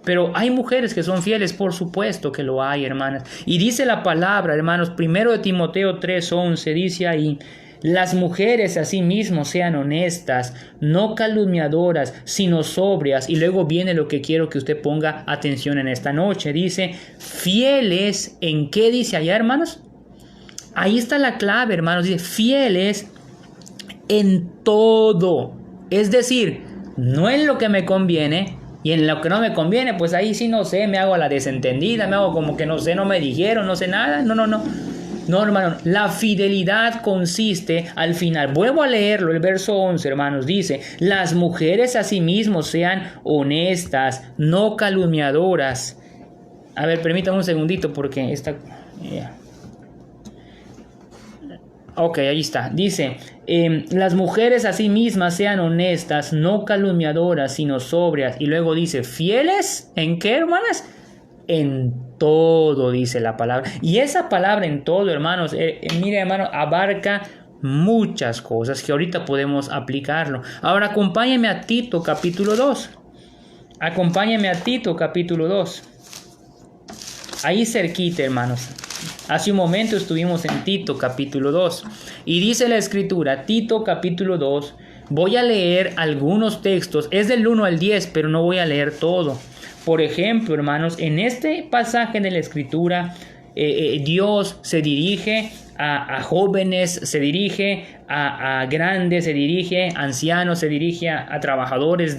Pero hay mujeres que son fieles, por supuesto que lo hay, hermanas. Y dice la palabra, hermanos, primero de Timoteo 3:11, dice ahí, las mujeres asimismo sean honestas, no calumniadoras, sino sobrias. Y luego viene lo que quiero que usted ponga atención en esta noche. Dice, fieles, ¿en qué dice allá, hermanos? Ahí está la clave, hermanos. Dice, fieles en todo. Es decir, no en lo que me conviene. Y en lo que no me conviene, pues ahí sí no sé, me hago a la desentendida, me hago como que no sé, no me dijeron, no sé nada. No, hermano, la fidelidad consiste al final. Vuelvo a leerlo, el verso 11, hermanos, dice, las mujeres asimismo sean honestas, no calumniadoras. A ver, permítame un segundito porque esta... Ok, ahí está. Dice, las mujeres a sí mismas sean honestas, no calumniadoras, sino sobrias. Y luego dice, ¿fieles? ¿En qué, hermanas? En todo, dice la palabra. Y esa palabra en todo, hermanos, mire, hermano, abarca muchas cosas que ahorita podemos aplicarlo. Ahora acompáñenme a Tito capítulo 2. Acompáñenme a Tito capítulo 2. Ahí cerquita, hermanos. Hace un momento estuvimos en Tito capítulo 2 y dice la escritura, Tito capítulo 2, voy a leer algunos textos, es del 1 al 10, pero no voy a leer todo. Por ejemplo, hermanos, en este pasaje de la escritura, Dios se dirige a jóvenes, se dirige a grandes, se dirige a ancianos, se dirige a trabajadores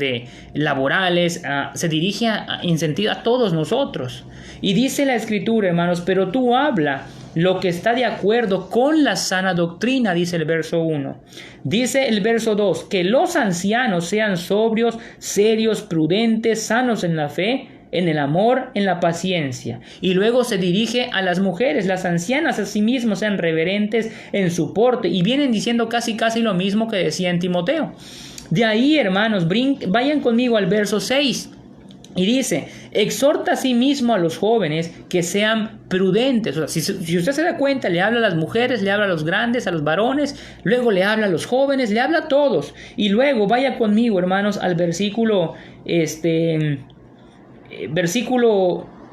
laborales, se dirige en sentido a todos nosotros. Y dice la escritura, hermanos, pero tú habla lo que está de acuerdo con la sana doctrina, dice el verso 1. Dice el verso 2, que los ancianos sean sobrios, serios, prudentes, sanos en la fe, en el amor, en la paciencia. Y luego se dirige a las mujeres, las ancianas asimismo sean reverentes en su porte. Y vienen diciendo casi lo mismo que decía en Timoteo. De ahí, hermanos, vayan conmigo al verso 6. Y dice, exhorta a sí mismo a los jóvenes que sean prudentes. O sea, si usted se da cuenta, le habla a las mujeres, le habla a los grandes, a los varones, luego le habla a los jóvenes, le habla a todos. Y luego vaya conmigo, hermanos, al versículo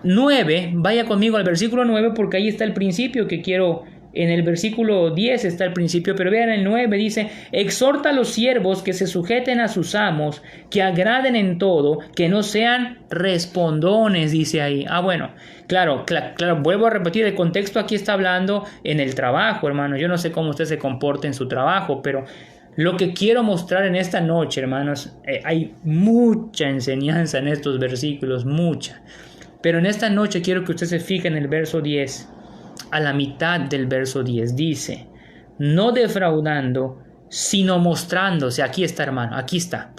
9, vaya conmigo al versículo 9 porque ahí está el principio que quiero. En el versículo 10 está el principio, pero vean el 9, dice, exhorta a los siervos que se sujeten a sus amos, que agraden en todo, que no sean respondones, dice ahí. Bueno, claro, vuelvo a repetir, el contexto aquí está hablando en el trabajo, hermano. Yo no sé cómo usted se comporta en su trabajo, pero lo que quiero mostrar en esta noche, hermanos, hay mucha enseñanza en estos versículos, mucha. Pero en esta noche quiero que usted se fije en el verso 10. A la mitad del verso 10 dice, no defraudando, sino mostrándose, aquí está, hermano, aquí está,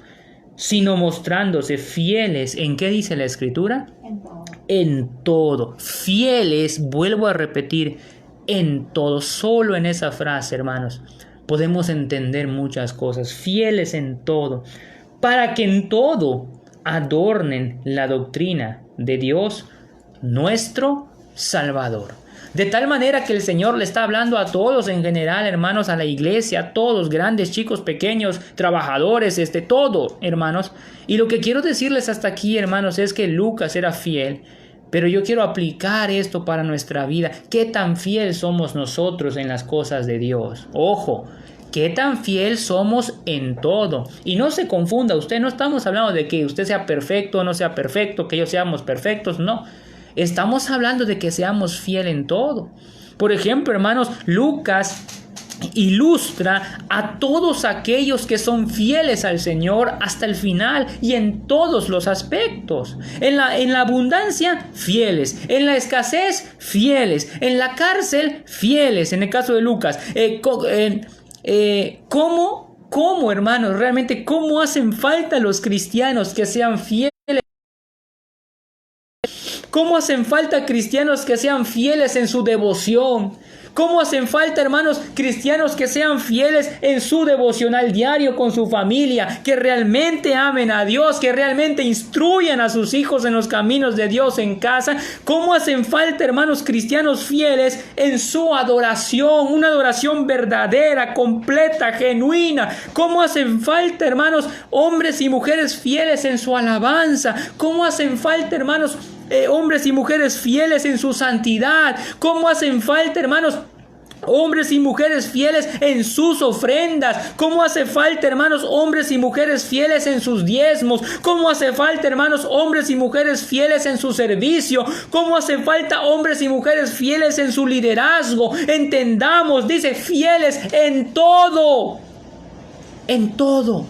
sino mostrándose fieles. ¿En qué dice la escritura? En todo. En todo. Fieles, vuelvo a repetir, en todo. Solo en esa frase, hermanos, podemos entender muchas cosas. Fieles en todo, para que en todo adornen la doctrina de Dios, nuestro Salvador. De tal manera que el Señor le está hablando a todos en general, hermanos, a la iglesia, a todos, grandes, chicos, pequeños, trabajadores, todo, hermanos. Y lo que quiero decirles hasta aquí, hermanos, es que Lucas era fiel, pero yo quiero aplicar esto para nuestra vida. ¿Qué tan fiel somos nosotros en las cosas de Dios? Ojo, ¿qué tan fiel somos en todo? Y no se confunda usted, no estamos hablando de que usted sea perfecto o no sea perfecto, que ellos seamos perfectos, no. Estamos hablando de que seamos fieles en todo. Por ejemplo, hermanos, Lucas ilustra a todos aquellos que son fieles al Señor hasta el final y en todos los aspectos. En la abundancia, fieles. En la escasez, fieles. En la cárcel, fieles. En el caso de Lucas. ¿Cómo, hermanos? Realmente, ¿cómo hacen falta los cristianos que sean fieles? ¿Cómo hacen falta cristianos que sean fieles en su devoción? ¿Cómo hacen falta, hermanos, cristianos que sean fieles en su devocional diario con su familia, que realmente amen a Dios, que realmente instruyan a sus hijos en los caminos de Dios en casa? ¿Cómo hacen falta, hermanos, cristianos fieles en su adoración, una adoración verdadera, completa, genuina? ¿Cómo hacen falta, hermanos, hombres y mujeres fieles en su alabanza? ¿Cómo hacen falta, hermanos, hombres y mujeres fieles en su santidad? ¿Cómo hacen falta, hermanos, hombres y mujeres fieles en sus ofrendas? ¿Cómo hace falta, hermanos, hombres y mujeres fieles en sus diezmos? ¿Cómo hace falta, hermanos, hombres y mujeres fieles en su servicio? ¿Cómo hace falta hombres y mujeres fieles en su liderazgo? Entendamos, dice, fieles en todo. En todo.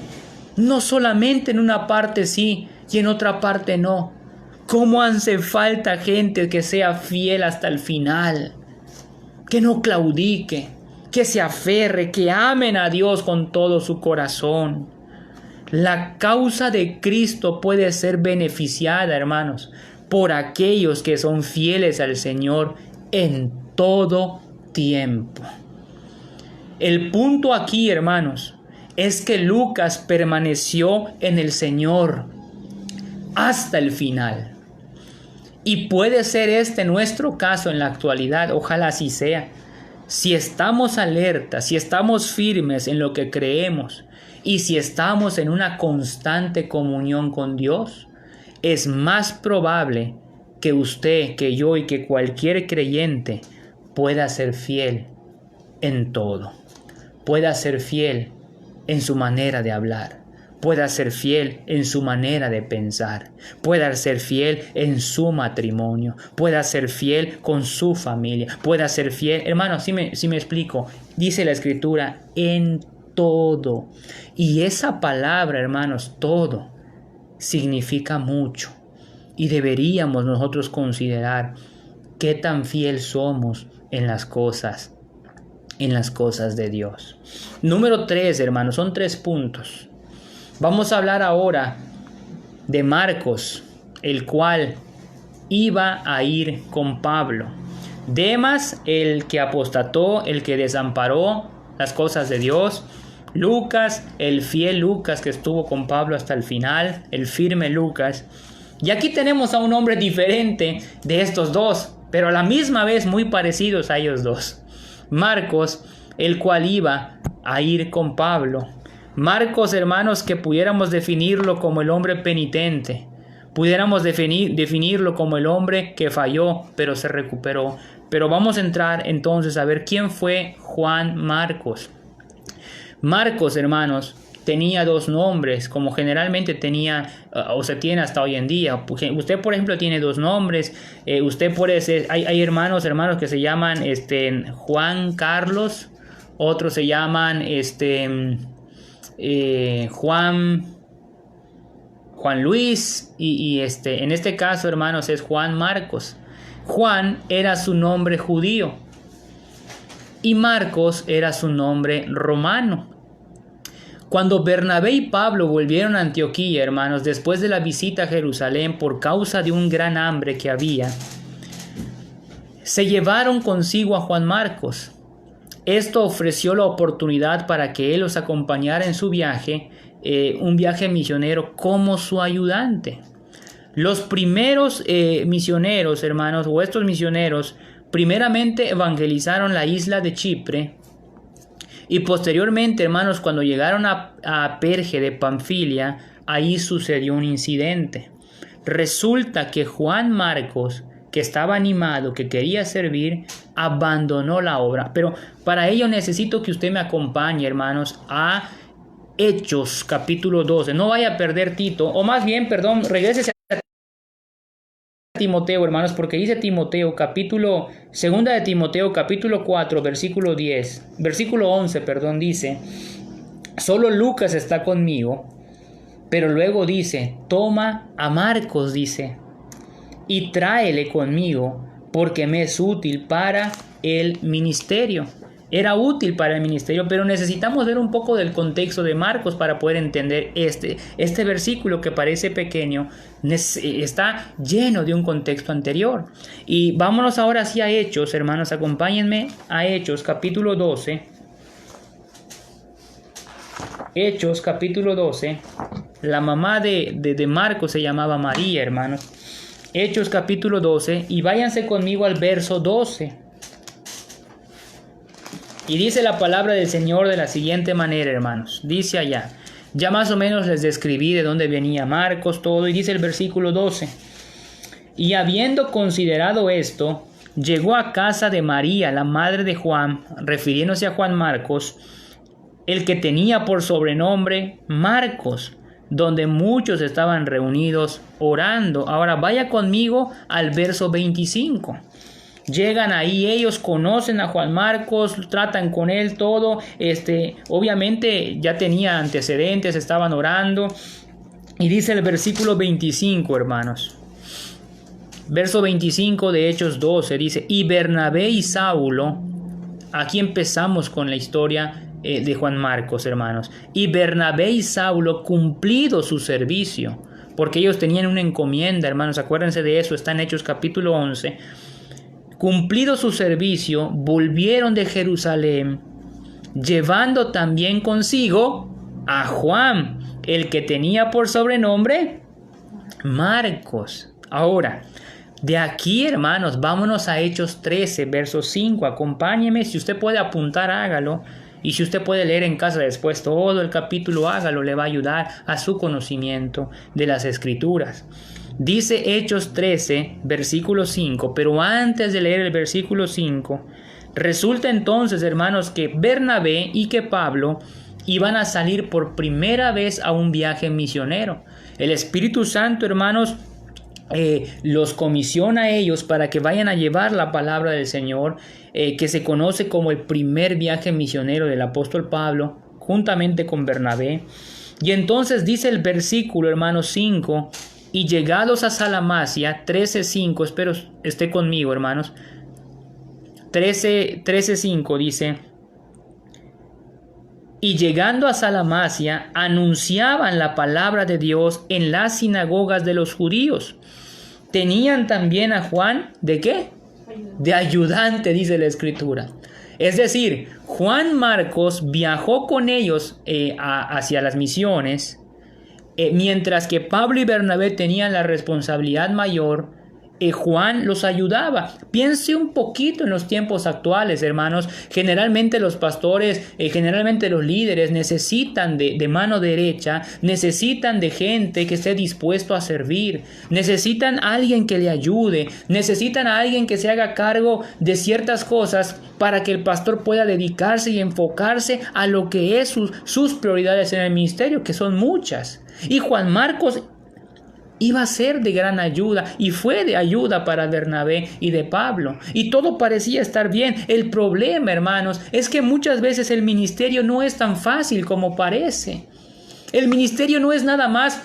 No solamente en una parte sí y en otra parte no. ¿Cómo hace falta gente que sea fiel hasta el final? Que no claudique, que se aferre, que amen a Dios con todo su corazón. La causa de Cristo puede ser beneficiada, hermanos, por aquellos que son fieles al Señor en todo tiempo. El punto aquí, hermanos, es que Lucas permaneció en el Señor hasta el final. Y puede ser este nuestro caso en la actualidad, ojalá así sea. Si estamos alertas, si estamos firmes en lo que creemos y si estamos en una constante comunión con Dios, es más probable que usted, que yo y que cualquier creyente pueda ser fiel en todo. Pueda ser fiel en su manera de hablar. Pueda ser fiel en su manera de pensar, pueda ser fiel en su matrimonio, pueda ser fiel con su familia, pueda ser fiel, hermanos, si me explico, dice la Escritura, en todo. Y esa palabra, hermanos, todo, significa mucho. Y deberíamos nosotros considerar qué tan fiel somos en las cosas de Dios. Número 3, hermanos, son 3 puntos. Vamos a hablar ahora de Marcos, el cual iba a ir con Pablo. Demas, el que apostató, el que desamparó las cosas de Dios. Lucas, el fiel Lucas que estuvo con Pablo hasta el final, el firme Lucas. Y aquí tenemos a un hombre diferente de estos dos, pero a la misma vez muy parecidos a ellos dos. Marcos, el cual iba a ir con Pablo. Marcos, hermanos, que pudiéramos definirlo como el hombre penitente. Pudiéramos definirlo como el hombre que falló, pero se recuperó. Pero vamos a entrar entonces a ver quién fue Juan Marcos. Marcos, hermanos, tenía 2 nombres, como generalmente tenía o se tiene hasta hoy en día. Usted, por ejemplo, tiene 2 nombres. Usted puede ser, hay hermanos que se llaman Juan Carlos, otros se llaman Juan Luis y en este caso, hermanos, es Juan Marcos. Juan era su nombre judío y Marcos era su nombre romano. Cuando Bernabé y Pablo volvieron a Antioquía, hermanos, después de la visita a Jerusalén por causa de un gran hambre que había, se llevaron consigo a Juan Marcos. Esto ofreció la oportunidad para que él los acompañara en su viaje, un viaje misionero, como su ayudante. Los primeros misioneros, hermanos, o estos misioneros, primeramente evangelizaron la isla de Chipre y posteriormente, hermanos, cuando llegaron a Perge de Panfilia, ahí sucedió un incidente. Resulta que Juan Marcos, que estaba animado, que quería servir, abandonó la obra. Pero para ello necesito que usted me acompañe, hermanos, a Hechos capítulo 12. No vaya a perder Tito, o más bien, perdón, regrese a Timoteo, hermanos, porque dice Timoteo, segunda de Timoteo, capítulo 4, versículo 11, dice, solo Lucas está conmigo, pero luego dice, toma a Marcos, dice, y tráele conmigo, porque me es útil para el ministerio. Era útil para el ministerio, pero necesitamos ver un poco del contexto de Marcos para poder entender este versículo que parece pequeño, está lleno de un contexto anterior. Y vámonos ahora sí a Hechos, hermanos, acompáñenme a Hechos capítulo 12. Hechos capítulo 12, la mamá de Marcos se llamaba María, hermanos. Hechos capítulo 12, y váyanse conmigo al verso 12. Y dice la palabra del Señor de la siguiente manera, hermanos. Dice allá, ya más o menos les describí de dónde venía Marcos, todo, y dice el versículo 12. Y habiendo considerado esto, llegó a casa de María, la madre de Juan, refiriéndose a Juan Marcos, el que tenía por sobrenombre Marcos, donde muchos estaban reunidos orando. Ahora vaya conmigo al verso 25. Llegan ahí, ellos conocen a Juan Marcos, tratan con él todo, obviamente ya tenía antecedentes, estaban orando. Y dice el versículo 25, hermanos. Verso 25 de Hechos 12 dice, y Bernabé y Saulo, aquí empezamos con la historia de Juan Marcos, hermanos. Y Bernabé y Saulo, cumplido su servicio, porque ellos tenían una encomienda, hermanos, acuérdense de eso, está en Hechos capítulo 11. Cumplido su servicio, volvieron de Jerusalén, llevando también consigo a Juan, el que tenía por sobrenombre Marcos. Ahora, de aquí, hermanos, vámonos a Hechos 13, verso 5. Acompáñeme, si usted puede apuntar, hágalo. Y si usted puede leer en casa después todo el capítulo, hágalo, le va a ayudar a su conocimiento de las Escrituras. Dice Hechos 13, versículo 5, pero antes de leer el versículo 5, resulta entonces, hermanos, que Bernabé y que Pablo iban a salir por primera vez a un viaje misionero. El Espíritu Santo, hermanos, los comisiona a ellos para que vayan a llevar la palabra del Señor, que se conoce como el primer viaje misionero del apóstol Pablo, juntamente con Bernabé. Y entonces dice el versículo, hermanos, 5, y llegados a Salamacia, 13:5, espero esté conmigo, hermanos, 13:5 dice, y llegando a Salamacia, anunciaban la palabra de Dios en las sinagogas de los judíos. Tenían también a Juan, ¿de qué? De ayudante, dice la Escritura. Es decir, Juan Marcos viajó con ellos hacia las misiones, mientras que Pablo y Bernabé tenían la responsabilidad mayor. Juan los ayudaba. Piense un poquito en los tiempos actuales, hermanos. Generalmente los pastores, generalmente los líderes necesitan de mano derecha, necesitan de gente que esté dispuesto a servir, necesitan a alguien que le ayude, necesitan a alguien que se haga cargo de ciertas cosas para que el pastor pueda dedicarse y enfocarse a lo que es sus prioridades en el ministerio, que son muchas. Y Juan Marcos iba a ser de gran ayuda y fue de ayuda para Bernabé y de Pablo. Y todo parecía estar bien. El problema, hermanos, es que muchas veces el ministerio no es tan fácil como parece. El ministerio no es nada más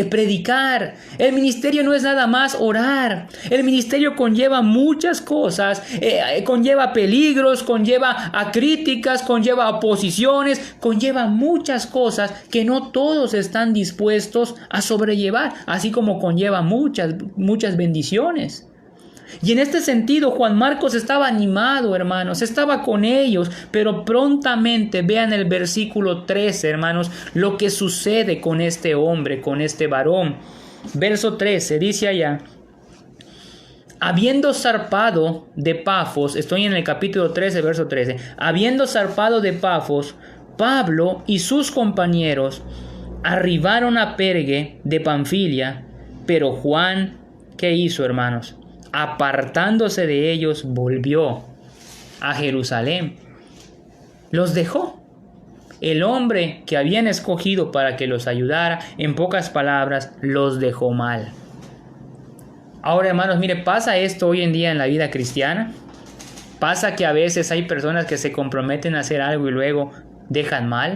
predicar. El ministerio no es nada más orar. El ministerio conlleva muchas cosas, conlleva peligros, conlleva a críticas, conlleva oposiciones, conlleva muchas cosas que no todos están dispuestos a sobrellevar, así como conlleva muchas bendiciones. Y en este sentido Juan Marcos estaba animado, hermanos, estaba con ellos, pero prontamente vean el versículo 13, hermanos, lo que sucede con este hombre, con este varón. Verso 13, dice allá, habiendo zarpado de Pafos, estoy en el capítulo 13, verso 13, habiendo zarpado de Pafos, Pablo y sus compañeros arribaron a Perge de Panfilia, pero Juan, ¿qué hizo, hermanos? Apartándose de ellos, volvió a Jerusalén. Los dejó. El hombre que habían escogido para que los ayudara, en pocas palabras, los dejó mal. Ahora, hermanos, mire, pasa esto hoy en día en la vida cristiana. Pasa que a veces hay personas que se comprometen a hacer algo y luego dejan mal,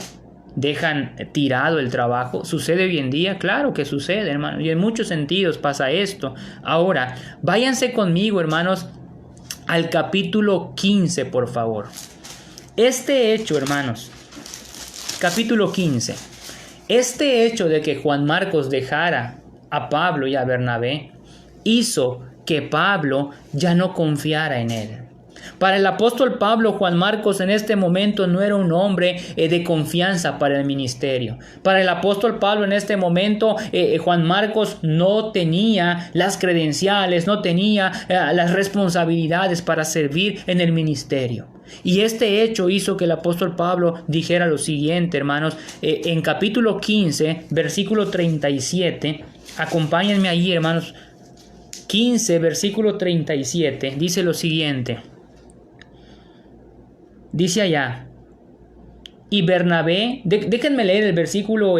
dejan tirado el trabajo. ¿Sucede hoy en día? Claro que sucede, hermano, y en muchos sentidos pasa esto. Ahora, váyanse conmigo, hermanos, al capítulo 15, por favor. Este hecho, hermanos, capítulo 15, este hecho de que Juan Marcos dejara a Pablo y a Bernabé hizo que Pablo ya no confiara en él. Para el apóstol Pablo, Juan Marcos en este momento no era un hombre de confianza para el ministerio. Para el apóstol Pablo en este momento, Juan Marcos no tenía las credenciales, no tenía las responsabilidades para servir en el ministerio. Y este hecho hizo que el apóstol Pablo dijera lo siguiente, hermanos, en capítulo 15, versículo 37, acompáñenme ahí, hermanos, 15, versículo 37, dice lo siguiente. Dice allá, y Bernabé, déjenme leer el versículo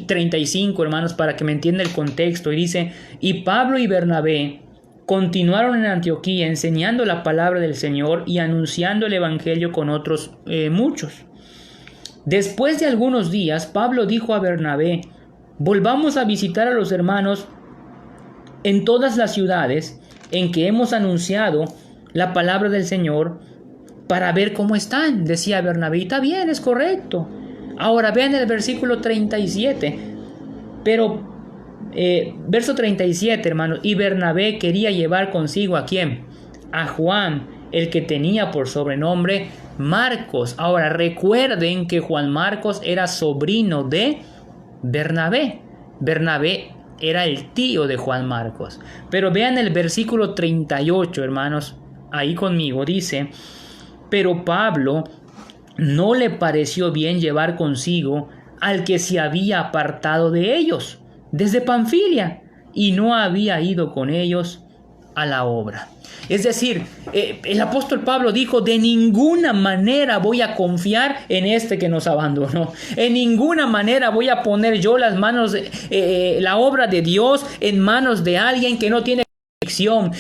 35, hermanos, para que me entienda el contexto. Y dice, y Pablo y Bernabé continuaron en Antioquía enseñando la palabra del Señor y anunciando el evangelio con otros muchos. Después de algunos días, Pablo dijo a Bernabé, volvamos a visitar a los hermanos en todas las ciudades en que hemos anunciado la palabra del Señor, para ver cómo están, decía Bernabé. Está bien, es correcto. Ahora vean el versículo 37. Pero, verso 37, hermanos. Y Bernabé quería llevar consigo ¿a quién? A Juan, el que tenía por sobrenombre Marcos. Ahora recuerden que Juan Marcos era sobrino de Bernabé. Bernabé era el tío de Juan Marcos. Pero vean el versículo 38, hermanos. Ahí conmigo dice, pero Pablo no le pareció bien llevar consigo al que se había apartado de ellos desde Panfilia y no había ido con ellos a la obra. Es decir, el apóstol Pablo dijo, de ninguna manera voy a confiar en este que nos abandonó. En ninguna manera voy a poner yo las manos, la obra de Dios en manos de alguien que no tiene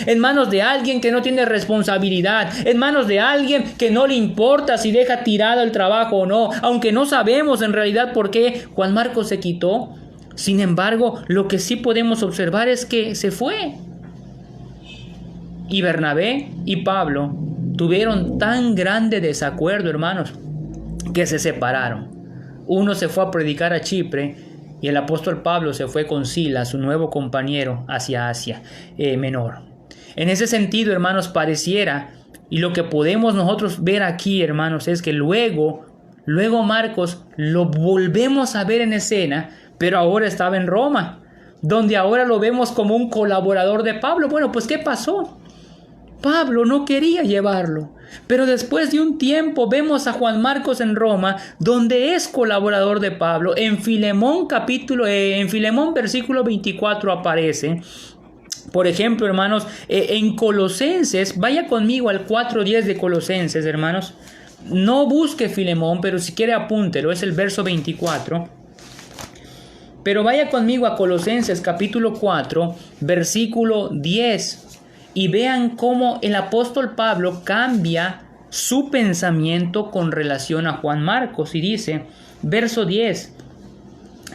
en manos de alguien que no tiene responsabilidad, en manos de alguien que no le importa si deja tirado el trabajo o no, aunque no sabemos en realidad por qué Juan Marcos se quitó. Sin embargo, lo que sí podemos observar es que se fue. Y Bernabé y Pablo tuvieron tan grande desacuerdo, hermanos, que se separaron. Uno se fue a predicar a Chipre y el apóstol Pablo se fue con Silas, su nuevo compañero, hacia Asia Menor. En ese sentido, hermanos, pareciera, y lo que podemos nosotros ver aquí, hermanos, es que luego Marcos lo volvemos a ver en escena, pero ahora estaba en Roma, donde ahora lo vemos como un colaborador de Pablo. Bueno, pues ¿qué pasó? Pablo no quería llevarlo, pero después de un tiempo vemos a Juan Marcos en Roma, donde es colaborador de Pablo. En Filemón versículo 24 aparece. Por ejemplo, hermanos, en Colosenses, vaya conmigo al 4:10 de Colosenses, hermanos. No busque Filemón, pero si quiere apúntelo, es el verso 24. Pero vaya conmigo a Colosenses capítulo 4, versículo 10. Y vean cómo el apóstol Pablo cambia su pensamiento con relación a Juan Marcos. Y dice, verso 10,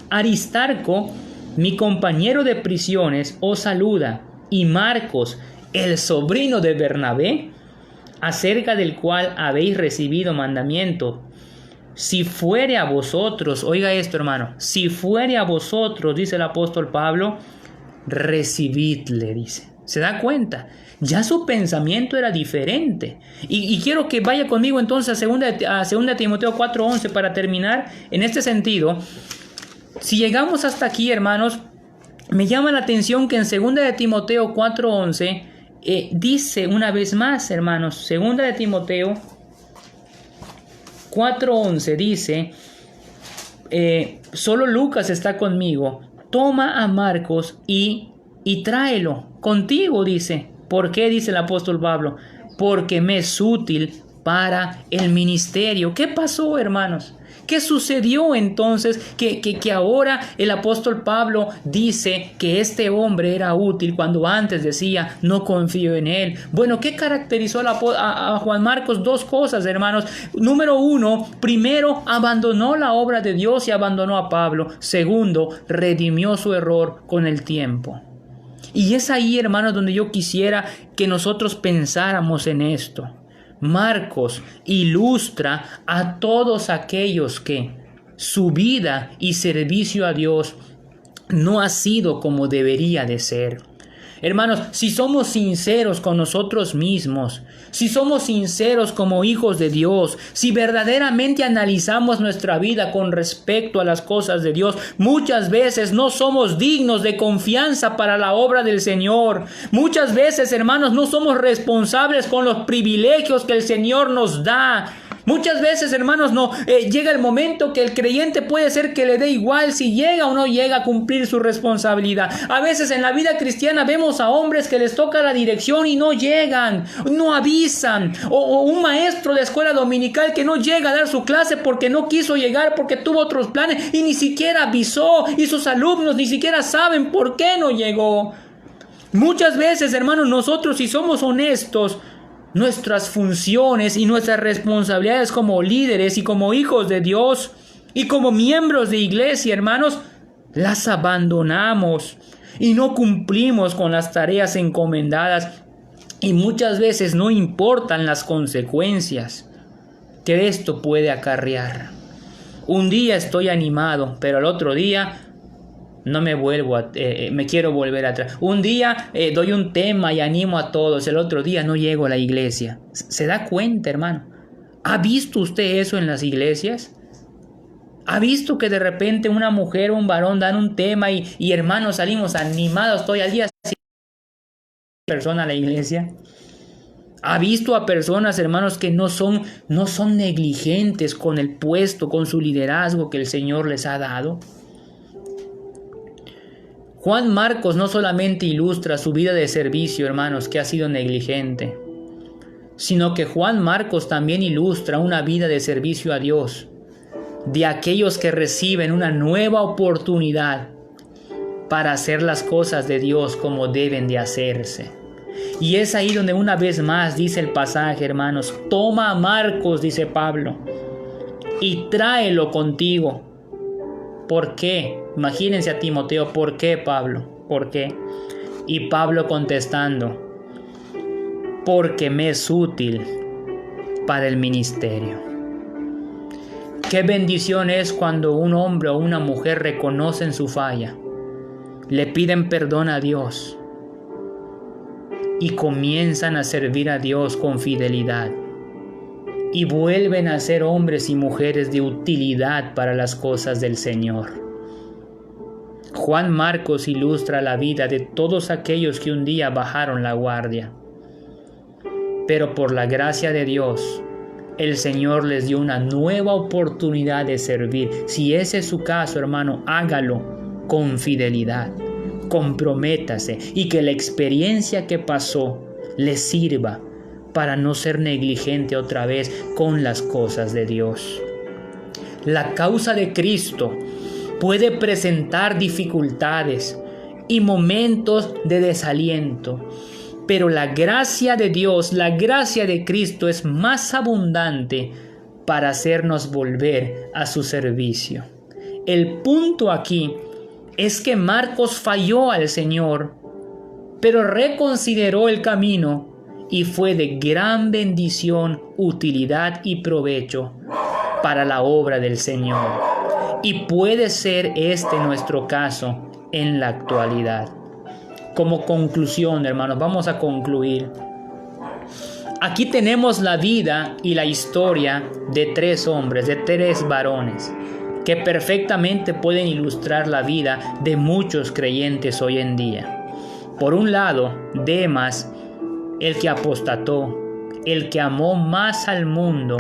Aristarco, mi compañero de prisiones, os saluda, y Marcos, el sobrino de Bernabé, acerca del cual habéis recibido mandamiento. Si fuere a vosotros, oiga esto, hermano, si fuere a vosotros, dice el apóstol Pablo, recibidle, dice. ¿Se da cuenta? Ya su pensamiento era diferente. Y quiero que vaya conmigo entonces a 2 Timoteo 4:11 para terminar en este sentido. Si llegamos hasta aquí, hermanos, me llama la atención que en 2 Timoteo 4:11 dice una vez más, hermanos, 2 Timoteo 4:11 dice, solo Lucas está conmigo, toma a Marcos y tráelo contigo, dice. ¿Por qué? Dice el apóstol Pablo. Porque me es útil para el ministerio. ¿Qué pasó, hermanos? ¿Qué sucedió entonces que ahora el apóstol Pablo dice que este hombre era útil cuando antes decía no confío en él? Bueno, ¿qué caracterizó a Juan Marcos? Dos cosas, hermanos. Número uno, primero abandonó la obra de Dios y abandonó a Pablo. Segundo, redimió su error con el tiempo. Y es ahí, hermanos, donde yo quisiera que nosotros pensáramos en esto. Marcos ilustra a todos aquellos que su vida y servicio a Dios no ha sido como debería de ser. Hermanos, si somos sinceros con nosotros mismos, si somos sinceros como hijos de Dios, si verdaderamente analizamos nuestra vida con respecto a las cosas de Dios, muchas veces no somos dignos de confianza para la obra del Señor. Muchas veces, hermanos, no somos responsables con los privilegios que el Señor nos da. Muchas veces, hermanos, llega el momento que el creyente puede ser que le dé igual si llega o no llega a cumplir su responsabilidad. A veces en la vida cristiana vemos a hombres que les toca la dirección y no llegan, no avisan. O un maestro de escuela dominical que no llega a dar su clase porque no quiso llegar, porque tuvo otros planes y ni siquiera avisó. Y sus alumnos ni siquiera saben por qué no llegó. Muchas veces, hermanos, nosotros, si somos honestos, nuestras funciones y nuestras responsabilidades como líderes y como hijos de Dios y como miembros de iglesia, hermanos, las abandonamos y no cumplimos con las tareas encomendadas, y muchas veces no importan las consecuencias que esto puede acarrear. Un día estoy animado, pero al otro día no me quiero volver atrás. Un día doy un tema y animo a todos. El otro día no llego a la iglesia. ¿Se da cuenta, hermano? ¿Ha visto usted eso en las iglesias? ¿Ha visto que de repente una mujer o un varón dan un tema y hermanos salimos animados todo el día? Persona a la iglesia. ¿Ha visto a personas, hermanos, que no son negligentes con el puesto, con su liderazgo que el Señor les ha dado? Juan Marcos no solamente ilustra su vida de servicio, hermanos, que ha sido negligente, sino que Juan Marcos también ilustra una vida de servicio a Dios, de aquellos que reciben una nueva oportunidad para hacer las cosas de Dios como deben de hacerse. Y es ahí donde una vez más dice el pasaje, hermanos: toma a Marcos, dice Pablo, y tráelo contigo. ¿Por qué? Imagínense a Timoteo. ¿Por qué, Pablo? ¿Por qué? Y Pablo contestando: porque me es útil para el ministerio. Qué bendición es cuando un hombre o una mujer reconocen su falla, le piden perdón a Dios y comienzan a servir a Dios con fidelidad. Y vuelven a ser hombres y mujeres de utilidad para las cosas del Señor. Juan Marcos ilustra la vida de todos aquellos que un día bajaron la guardia. Pero por la gracia de Dios, el Señor les dio una nueva oportunidad de servir. Si ese es su caso, hermano, hágalo con fidelidad. Comprométase y que la experiencia que pasó le sirva para no ser negligente otra vez con las cosas de Dios. La causa de Cristo puede presentar dificultades y momentos de desaliento, pero la gracia de Dios, la gracia de Cristo es más abundante para hacernos volver a su servicio. El punto aquí es que Marcos falló al Señor, pero reconsideró el camino y fue de gran bendición, utilidad y provecho para la obra del Señor. Y puede ser este nuestro caso en la actualidad. Como conclusión, hermanos, vamos a concluir. Aquí tenemos la vida y la historia de tres hombres, de tres varones, que perfectamente pueden ilustrar la vida de muchos creyentes hoy en día. Por un lado, Demas, el que apostató, el que amó más al mundo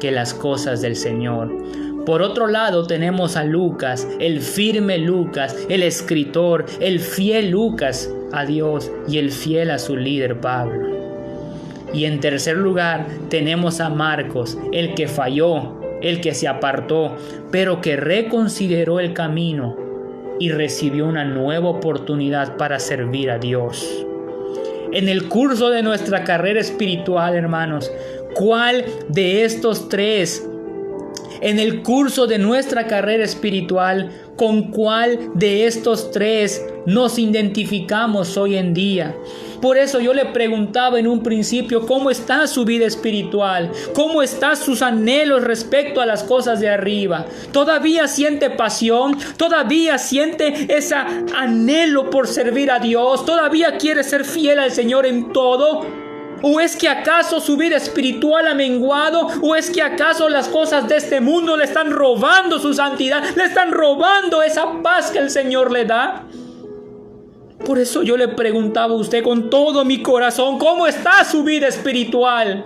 que las cosas del Señor. Por otro lado tenemos a Lucas, el firme Lucas, el escritor, el fiel Lucas a Dios y el fiel a su líder Pablo. Y en tercer lugar tenemos a Marcos, el que falló, el que se apartó, pero que reconsideró el camino y recibió una nueva oportunidad para servir a Dios. En el curso de nuestra carrera espiritual, hermanos, ¿cuál de estos tres en el curso de nuestra carrera espiritual, ¿con cuál de estos tres nos identificamos hoy en día? Por eso yo le preguntaba en un principio, ¿cómo está su vida espiritual? ¿Cómo están sus anhelos respecto a las cosas de arriba? ¿Todavía siente pasión? ¿Todavía siente ese anhelo por servir a Dios? ¿Todavía quiere ser fiel al Señor en todo? ¿O es que acaso su vida espiritual ha menguado? ¿O es que acaso las cosas de este mundo le están robando su santidad? ¿Le están robando esa paz que el Señor le da? Por eso yo le preguntaba a usted con todo mi corazón, ¿cómo está su vida espiritual?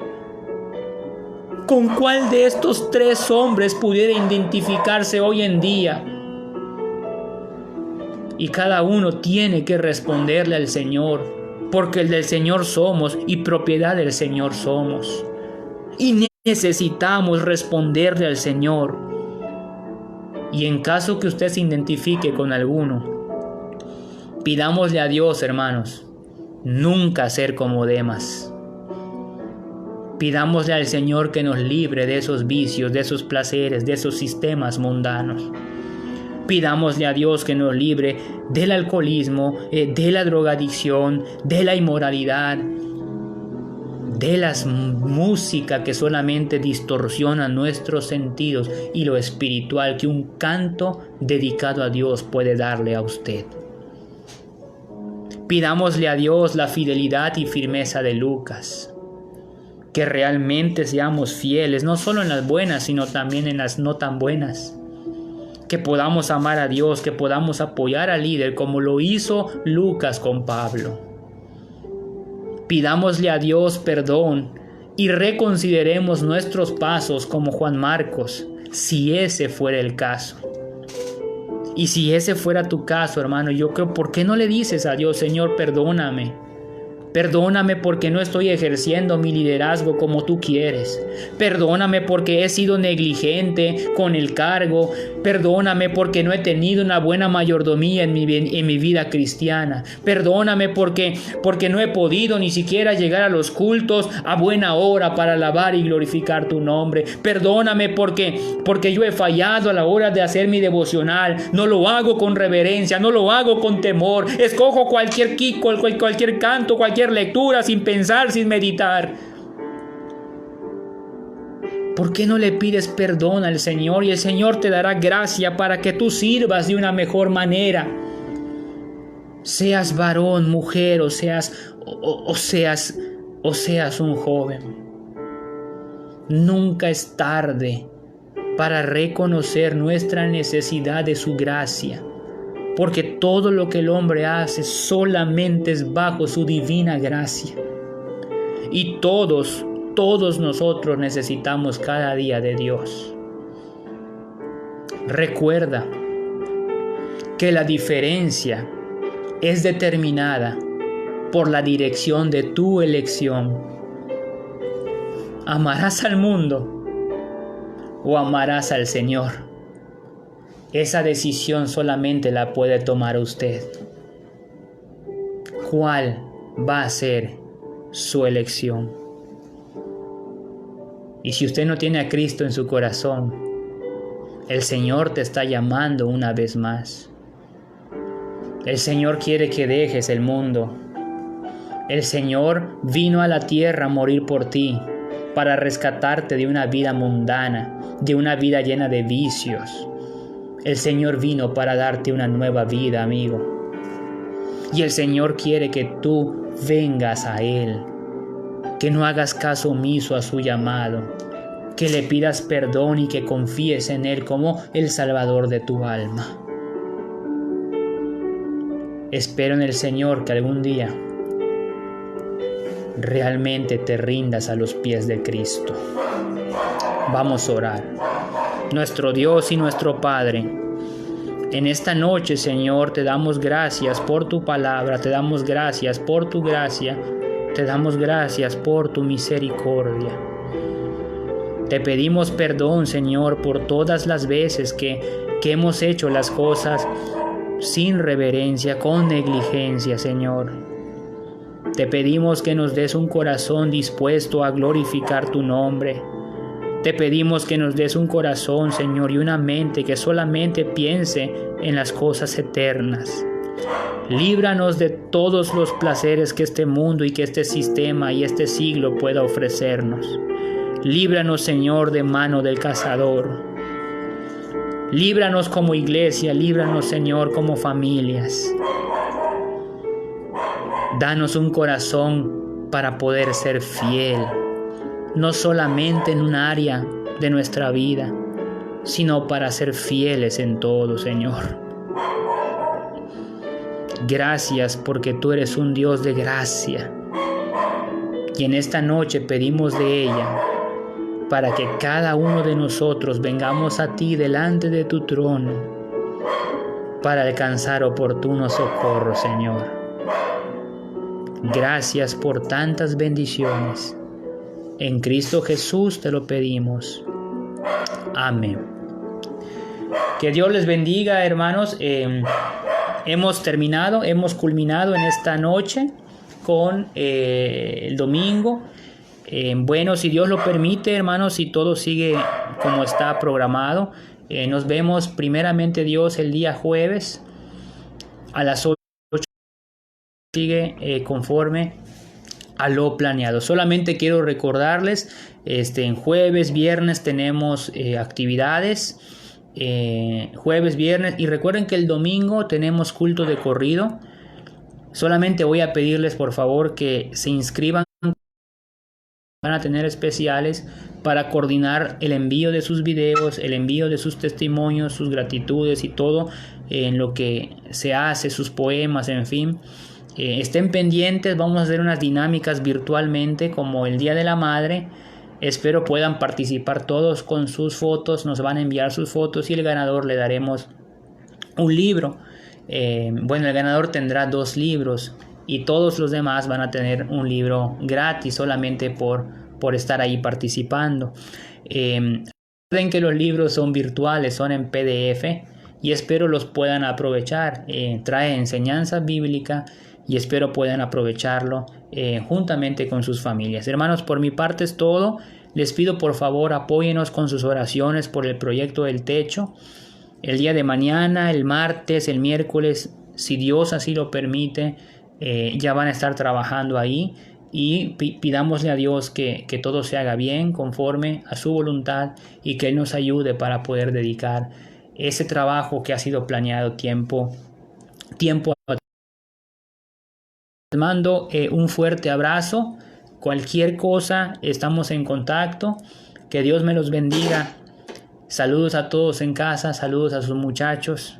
¿Con cuál de estos tres hombres pudiera identificarse hoy en día? Y cada uno tiene que responderle al Señor, porque el del Señor somos y propiedad del Señor somos. Y necesitamos responderle al Señor. Y en caso que usted se identifique con alguno, pidámosle a Dios, hermanos, nunca ser como Demas. Pidámosle al Señor que nos libre de esos vicios, de esos placeres, de esos sistemas mundanos. Pidámosle a Dios que nos libre del alcoholismo, de la drogadicción, de la inmoralidad, de la música que solamente distorsiona nuestros sentidos y lo espiritual que un canto dedicado a Dios puede darle a usted. Pidámosle a Dios la fidelidad y firmeza de Lucas, que realmente seamos fieles, no solo en las buenas, sino también en las no tan buenas. Que podamos amar a Dios, que podamos apoyar al líder como lo hizo Lucas con Pablo. Pidámosle a Dios perdón y reconsideremos nuestros pasos como Juan Marcos, si ese fuera el caso. Y si ese fuera tu caso, hermano, yo creo, ¿por qué no le dices a Dios, Señor, perdóname? Perdóname porque no estoy ejerciendo mi liderazgo como tú quieres. Perdóname porque he sido negligente con el cargo. Perdóname porque no he tenido una buena mayordomía en mi vida cristiana. Perdóname porque no he podido ni siquiera llegar a los cultos a buena hora para alabar y glorificar tu nombre. Perdóname porque yo he fallado a la hora de hacer mi devocional. No lo hago con reverencia, no lo hago con temor. Escojo cualquier canto, cualquier lectura sin pensar, sin meditar. ¿Por qué no le pides perdón al Señor? Y el Señor te dará gracia para que tú sirvas de una mejor manera. Seas varón, mujer, o seas un joven. Nunca es tarde para reconocer nuestra necesidad de su gracia. Porque todo lo que el hombre hace solamente es bajo su divina gracia. Y todos nosotros necesitamos cada día de Dios. Recuerda que la diferencia es determinada por la dirección de tu elección. ¿Amarás al mundo o amarás al Señor? Esa decisión solamente la puede tomar usted. ¿Cuál va a ser su elección? Y si usted no tiene a Cristo en su corazón, el Señor te está llamando una vez más. El Señor quiere que dejes el mundo. El Señor vino a la tierra a morir por ti, para rescatarte de una vida mundana, de una vida llena de vicios. El Señor vino para darte una nueva vida, amigo. Y el Señor quiere que tú vengas a Él, que no hagas caso omiso a su llamado, que le pidas perdón y que confíes en Él como el Salvador de tu alma. Espero en el Señor que algún día realmente te rindas a los pies de Cristo. Vamos a orar. Nuestro Dios y nuestro Padre, en esta noche, Señor, te damos gracias por tu palabra, te damos gracias por tu gracia, te damos gracias por tu misericordia. Te pedimos perdón, Señor, por todas las veces que hemos hecho las cosas sin reverencia, con negligencia, Señor. Te pedimos que nos des un corazón dispuesto a glorificar tu nombre. Te pedimos que nos des un corazón, Señor, y una mente que solamente piense en las cosas eternas. Líbranos de todos los placeres que este mundo y que este sistema y este siglo pueda ofrecernos. Líbranos, Señor, de mano del cazador. Líbranos como iglesia, líbranos, Señor, como familias. Danos un corazón para poder ser fiel, no solamente en un área de nuestra vida, sino para ser fieles en todo, Señor. Gracias porque tú eres un Dios de gracia. Y en esta noche pedimos de ella para que cada uno de nosotros vengamos a ti delante de tu trono para alcanzar oportuno socorro, Señor. Gracias por tantas bendiciones. En Cristo Jesús te lo pedimos. Amén. Que Dios les bendiga, hermanos. Hemos culminado en esta noche con el domingo. Bueno, si Dios lo permite, hermanos, si todo sigue como está programado, nos vemos primeramente Dios el día jueves a las 8. Sigue conforme a lo planeado. Solamente quiero recordarles, en jueves, viernes tenemos actividades. Jueves, viernes, y recuerden que el domingo tenemos culto de corrido. Solamente voy a pedirles por favor que se inscriban. Van a tener especiales para coordinar el envío de sus videos, el envío de sus testimonios, sus gratitudes y todo en lo que se hace, sus poemas, en fin. Estén pendientes, vamos a hacer unas dinámicas virtualmente como el Día de la Madre. Espero puedan participar todos con sus fotos, nos van a enviar sus fotos y el ganador le daremos un libro. Bueno, el ganador tendrá 2 libros y todos los demás van a tener un libro gratis solamente por estar ahí participando. Recuerden que los libros son virtuales, son en PDF y espero los puedan aprovechar. Trae enseñanza bíblica y espero puedan aprovecharlo juntamente con sus familias. Hermanos, por mi parte es todo. Les pido por favor apóyenos con sus oraciones por el proyecto del techo. El día de mañana, el martes, el miércoles, si Dios así lo permite, ya van a estar trabajando ahí y pidámosle a Dios que todo se haga bien conforme a su voluntad y que Él nos ayude para poder dedicar ese trabajo que ha sido planeado tiempo a. Les mando un fuerte abrazo. Cualquier cosa, estamos en contacto. Que Dios me los bendiga. Saludos a todos en casa, saludos a sus muchachos.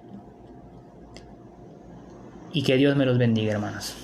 Y que Dios me los bendiga, hermanos.